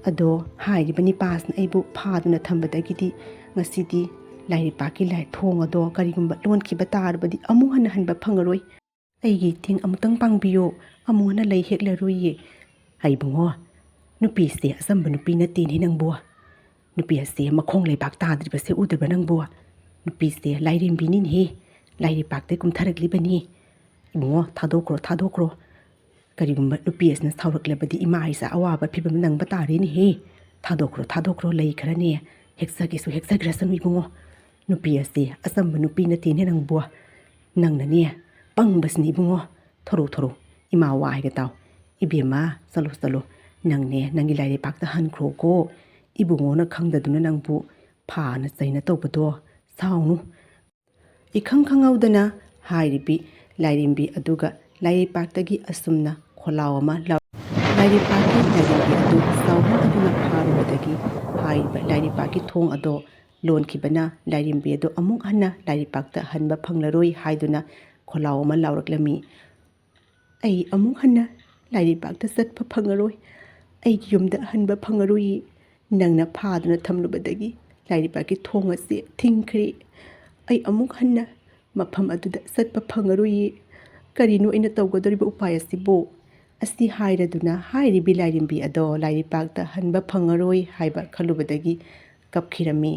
ꯑꯗꯣ ꯍꯥꯏꯔꯤꯕ ꯅꯤꯄꯥꯁꯤꯅ ꯑꯩꯕꯨ ꯐꯥꯗꯨꯅ ꯊꯝꯕꯗꯒꯤꯗꯤ ꯉꯁꯤꯗꯤ ꯂꯥꯏꯔꯩꯄꯥꯛꯀꯤ ꯊꯣꯡ ꯑꯗꯣ ꯀꯔꯤꯒꯨꯝꯕ ꯂꯣꯟꯈꯤꯕ ꯇꯥꯔꯕꯗꯤ ꯑꯃꯨꯛ ꯍꯟꯅ ꯍꯟꯕ ꯐꯪꯉꯔꯣই. ꯑꯩꯒꯤ ꯏꯇꯦꯡ ꯑꯃꯨꯛꯇꯪ ꯄꯥꯡꯕꯤꯌꯣ. ꯑꯃꯨꯛ ꯍꯟꯅ ꯂꯩ ꯍꯦꯛꯂꯔꯣꯏꯌꯦ. ꯏꯕꯨꯡꯉꯣ, ꯅꯨꯄꯤꯁꯦ ꯑꯆꯝꯕ ꯅꯨꯄꯤ ꯅꯠꯇꯦꯅꯦ ꯅꯪꯕꯨ. ꯅꯨꯄꯤ ꯑꯁꯦ ꯃꯈꯣꯡ ꯂꯩꯕꯥꯛ ꯇꯥꯗ꯭ꯔꯤꯕꯁꯦ ꯎꯗꯕ꯭ꯔꯥ ꯅꯪꯕꯨ? ꯅꯨꯄꯤꯁꯦ ꯂꯥꯏꯔꯦꯝꯕꯤꯅꯤꯅꯦꯍꯦ. ꯂꯥꯏꯔꯩꯄꯥꯛꯇꯒꯤ ꯀꯨꯝꯊꯔꯛꯂꯤꯕꯅꯤ. ꯏꯕꯨꯡꯉꯣ, ꯊꯥꯗꯣꯛꯈ꯭ꯔꯣ. ꯀꯔꯤꯒꯨꯝꯕ ꯅꯨꯄꯤ ꯑꯁꯤꯅ ꯁꯥꯎꯔꯛꯂꯕꯗꯤ ꯏꯃꯥ ꯏꯆꯥ ꯑꯋꯥꯕ ꯐꯤꯕꯝ ꯅꯪꯕ ꯇꯥꯔꯦꯅꯦꯍꯦ. ꯊꯥꯗꯣꯛꯈ꯭ꯔꯣ. ꯂꯩ ꯈꯔꯅꯦ ꯍꯦꯛꯆꯒꯦꯁꯨ ꯍꯦꯛꯆꯈ꯭ꯔꯁꯅꯨ ꯏꯕꯨꯡꯉꯣ. ꯅꯨꯄꯤ ꯑꯁꯤ ꯑꯆꯝꯕ ꯅꯨꯄꯤ ꯅꯠꯇꯦꯅꯦ ꯅꯪꯕꯨ. ꯅꯪꯅꯅꯦ ꯄꯪꯕꯁꯤꯅꯤ ꯏꯕꯨꯡꯉೋ. ꯊꯣꯔꯣ. ꯏꯃꯥ ꯋꯥ ꯍꯥꯏꯒ ꯇꯥꯎ. ꯏꯕꯦꯝꯃ, ꯆꯠꯂꯣ. ꯅꯪꯅꯦ ꯅꯪꯒꯤ ꯂꯥꯏꯔꯩꯄꯥꯛꯇ ꯍꯟꯈ꯭ꯔꯣꯀꯣ. ꯏꯕꯨꯡꯉꯣꯅ ꯈꯪꯗꯗꯨꯅ ꯅꯪꯕꯨ ꯐꯥꯅ ꯆꯩꯅ ꯇꯧꯕꯗꯣ ꯁꯥꯎꯅꯨ. ꯏꯈꯪ ꯈꯪꯍꯧꯗꯅ ꯍꯥꯏꯔꯤꯕꯤ ꯂꯥꯏꯔꯦꯝꯕꯤ ꯑꯗꯨꯒ ꯂꯥꯏꯔꯩꯄꯥꯛꯇꯒꯤ ꯑꯁꯨꯝꯅ ꯈꯣꯜꯂꯥꯎ ꯑꯃ ꯂꯥꯏꯔꯩꯄꯥꯛꯀꯤ ꯂꯥꯏꯔꯦꯝꯕꯤ ꯑꯗꯨ ꯆꯥꯎꯍꯟ ꯑꯗꯨꯅ ꯐꯥꯔꯨꯕꯗꯒꯤ ꯍꯥꯏꯔꯤꯕ ꯂꯥꯏꯔꯤꯛꯄꯥꯛꯀꯤ ꯊꯣꯡ ꯑꯗꯣ ꯂꯣꯟꯈꯤꯕꯅ ꯂꯥꯏꯔꯦꯝꯕꯤ ꯑꯗꯣ ꯑꯃꯨꯛ ꯍꯟꯅ ꯂꯥꯏꯔꯤꯛꯄꯥꯛꯇ ꯍꯟꯕ ꯐꯪꯂꯔꯣꯏ ꯍꯥꯏꯗꯨꯅ ꯈꯣꯜꯂꯥꯎ ꯑꯃ ꯂꯥꯎꯔꯛꯂꯝꯃꯤ꯫ ꯑꯩ ꯑꯃꯨꯛ ꯍꯟꯅ ꯂꯥꯏꯔꯤꯛꯄꯥꯛꯇ ꯆꯠꯄ ꯐꯪꯉꯔꯣꯏ, ꯑꯩꯒꯤ ꯌꯨꯝꯗ ꯍꯟꯕ ꯐꯪꯉꯔꯣꯏ, ꯅꯪꯅ ꯐꯥꯗꯨꯅ ꯊꯝꯂꯨꯕꯗꯒꯤ ꯂꯥꯏꯔꯤꯛꯄꯥꯛꯀꯤ ꯊꯣꯡ ꯑꯁꯤ ꯊꯤꯡꯈ꯭ꯔꯦ, ꯑꯩ ꯑꯃꯨꯛ ꯍꯟꯅ ꯃꯐꯝ ꯑꯗꯨꯗ ꯆꯠꯄ ꯐꯪꯉꯔꯣꯏ, ꯀꯔꯤꯅꯣ ꯑꯩꯅ ꯇꯧꯒꯗꯧꯔꯤꯕ ꯎꯄꯥꯏ ꯑꯁꯤꯕꯨ? ꯑꯁꯤ ꯍꯥꯏꯔꯗꯨꯅ ꯍꯥꯏꯔꯤꯕꯤ ꯂꯥꯏꯔꯦꯝꯕꯤ ꯑꯗꯣ ꯂꯥꯏꯔꯤꯛꯄꯥꯛꯇ ꯍꯟꯕ ꯐꯪꯉꯔꯣꯏ ꯍꯥꯏꯕ ꯈꯜꯂꯨꯕꯗꯒꯤ ꯀꯞꯈꯤꯔꯝꯃꯤ꯫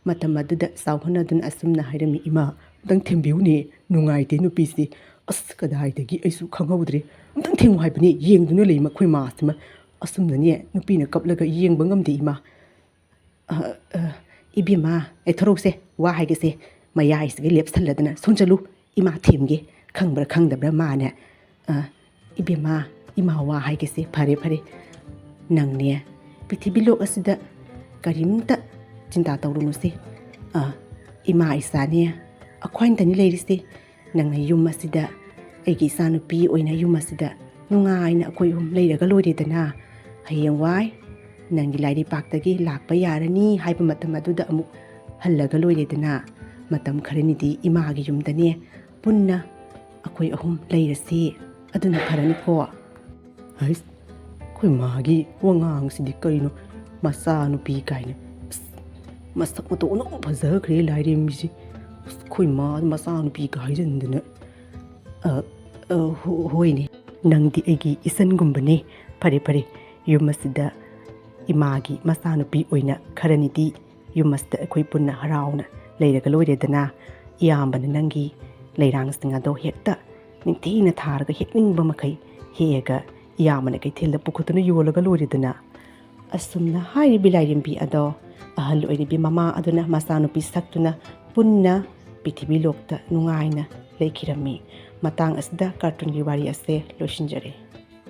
ꯃꯇꯝ ꯑꯗꯨꯗ ꯆꯥꯎꯍꯟ ꯑꯗꯨꯅ ꯑꯁꯨꯝꯅ ꯍꯥꯏꯔꯝꯃꯤ, ꯏꯃꯥ ꯑꯝꯇꯪ ꯊꯦꯝꯕꯤꯌꯨꯅꯦ, ꯅꯨꯡꯉꯥꯏꯇꯦ ꯅꯨꯄꯤꯁꯤ, ꯑꯁ ꯀꯗꯥꯏꯗꯒꯤ ꯑꯩꯁꯨ ꯈꯪꯍꯧꯗ꯭ꯔꯦ, ꯑꯝꯇꯪ ꯊꯦꯡꯉꯨ ꯍꯥꯏꯕꯅꯤ, ꯌꯦꯡꯗꯨꯅ ꯂꯩ ꯃꯈꯣꯏ ꯃꯥꯁꯤꯃ, ꯑꯁꯨꯝꯅꯅꯦ ꯅꯨꯄꯤꯅ ꯀꯞꯂꯒ ꯌꯦꯡꯕ ꯉꯝꯗꯦ ꯏꯃꯥ꯫ ꯏꯕꯦꯝꯃ ꯂꯩꯊꯣꯔꯛꯎꯁꯦ, ꯋꯥ ꯍꯥꯏꯒꯦꯁꯦ, ꯃꯌꯥꯏꯁꯤꯒ ꯂꯦꯞꯁꯜꯂꯗꯅ ꯁꯣꯝ ꯏꯃꯥ ꯊꯦꯝꯒꯦ, ꯈꯪꯕ꯭ꯔꯥ ꯈꯪꯗꯕ꯭ꯔꯥ ꯃꯥꯅꯦ꯫ ꯏꯕꯦꯝꯃ, ꯏꯃꯥ ꯋꯥ ꯍꯥꯏꯒꯦꯁꯦ, ꯐꯔꯦ ꯐꯔꯦ, ꯅꯪꯅꯦ ꯄ꯭ꯔꯤꯊꯤꯕꯤ ꯂꯣꯛ ꯑꯁꯤꯗ ꯀꯔꯤꯝꯇ ꯆꯤꯟꯇꯥ ꯇꯧꯔꯨꯅꯨꯁꯦ, ꯏꯃꯥ ꯏꯆꯥꯅꯦ ꯑꯩꯈꯣꯏꯅꯇꯅꯤ ꯂꯩꯔꯤꯁꯦ, ꯅꯪꯅ ꯌꯨꯝ ꯑꯁꯤꯗ ꯑꯩꯒꯤ ꯏꯆꯥꯅꯨꯄꯤ ꯑꯣꯏꯅ ꯌꯨꯝ ꯑꯁꯤꯗ ꯅꯨꯡꯉꯥꯏꯅ ꯑꯩꯈꯣꯏ ꯑꯍꯨꯝ ꯂꯩꯔꯒ ꯂꯣꯏꯔꯦꯗꯅ, ꯍꯌꯦꯡꯋꯥꯏ ꯅꯪꯒꯤ ꯂꯥꯏꯔꯤꯛꯄꯥꯛꯇꯒꯤ ꯂꯥꯛꯄ ꯌꯥꯔꯅꯤ ꯍꯥꯏꯕ ꯃꯇꯝ ꯑꯗꯨꯗ ꯑꯃꯨꯛ ꯍꯜꯂꯒ ꯂꯣꯏꯔꯦꯗꯅ, ꯃꯇꯝ ꯈꯔꯅꯤꯗꯤ ꯏꯃꯥꯒꯤ ꯌꯨꯝꯗꯅꯦ ꯄꯨꯟꯅ ꯑꯩꯈꯣꯏ ꯑꯍꯨꯝ ꯂꯩꯔꯁꯤ, ꯑꯗꯨꯅ ꯐꯔꯅꯤꯀꯣ꯫ ꯍꯩꯁ, ꯑꯩꯈꯣꯏ ꯃꯥꯒꯤ ꯋꯥꯉꯥꯡꯁꯤꯗꯤ ꯀꯔꯤꯅꯣ, ꯃꯆꯥꯅꯨꯄꯤ ꯀꯥꯏꯅ, ꯃꯁꯛ ꯃꯇꯧ ꯑꯣꯟꯊꯣꯛꯅ ꯐꯖꯈ꯭ꯔꯦ ꯂꯥꯏꯔꯦꯝꯕꯤꯁꯤ, ꯑꯩꯈꯣꯏ ꯃꯥ ꯃꯆꯥꯅꯨꯄꯤꯒ ꯍꯥꯏꯖꯤꯟꯗꯅ꯫ ꯍꯣꯏꯅꯦ, ꯅꯪꯗꯤ ꯑꯩꯒꯤ ꯏꯆꯟꯒꯨꯝꯕꯅꯦ, ꯐꯔꯦ ꯐꯔꯦ, ꯌꯨꯝ ꯑꯁꯤꯗ ꯏꯃꯥꯒꯤ ꯃꯆꯥꯅꯨꯄꯤ ꯑꯣꯏꯅ ꯈꯔꯅꯤꯗꯤ ꯌꯨꯝ ꯑꯁꯤꯗ ꯑꯩꯈꯣꯏ ꯄꯨꯟꯅ ꯍꯔꯥꯎꯅ ꯂꯩꯔꯒ ꯂꯣꯏꯔꯦꯗꯅ, ꯏꯌꯥꯝꯕꯅ ꯅꯪꯒꯤ ꯂꯩꯔꯥꯡꯁꯤꯡ ꯑꯗꯣ ꯍꯦꯛꯇ ꯅꯤꯡꯊꯤꯅ ꯊꯥꯔꯒ ꯍꯦꯛꯅꯤꯡꯕ ꯃꯈꯩ ꯍꯦꯛꯑꯒ ꯏꯌꯥꯝꯕꯅ ꯀꯩꯊꯦꯜꯗ ꯄꯨꯈꯠꯇꯨꯅ ꯌꯣꯜꯂꯒ ꯂꯣꯏꯔꯦꯗꯅ꯫ ꯑꯁꯨꯝꯅ ꯍꯥꯏꯔꯤꯕꯤ ꯂꯥꯏꯔꯦꯝꯕꯤ ꯑꯗꯣ ꯑꯍꯜ ꯑꯣꯏꯔꯤꯕꯤ ꯃꯃꯥ ꯑꯗꯨꯅ ꯃꯆꯥꯅꯨꯄꯤ ꯁꯛꯇꯨꯅ ꯄꯨꯟꯅ ꯄ꯭ꯔꯤꯊꯤꯕꯤ ꯂꯣꯛꯇ ꯅꯨꯡꯉꯥꯏꯅ ꯂꯩꯈꯤꯔꯝꯃꯤ꯫ ꯃꯇꯥꯡ ꯑꯁꯤꯗ ꯀꯥꯔꯇꯨꯟꯒꯤ ꯋꯥꯔꯤ ꯑꯁꯦ ꯂꯣꯏꯁꯤꯟꯖꯔꯦ꯫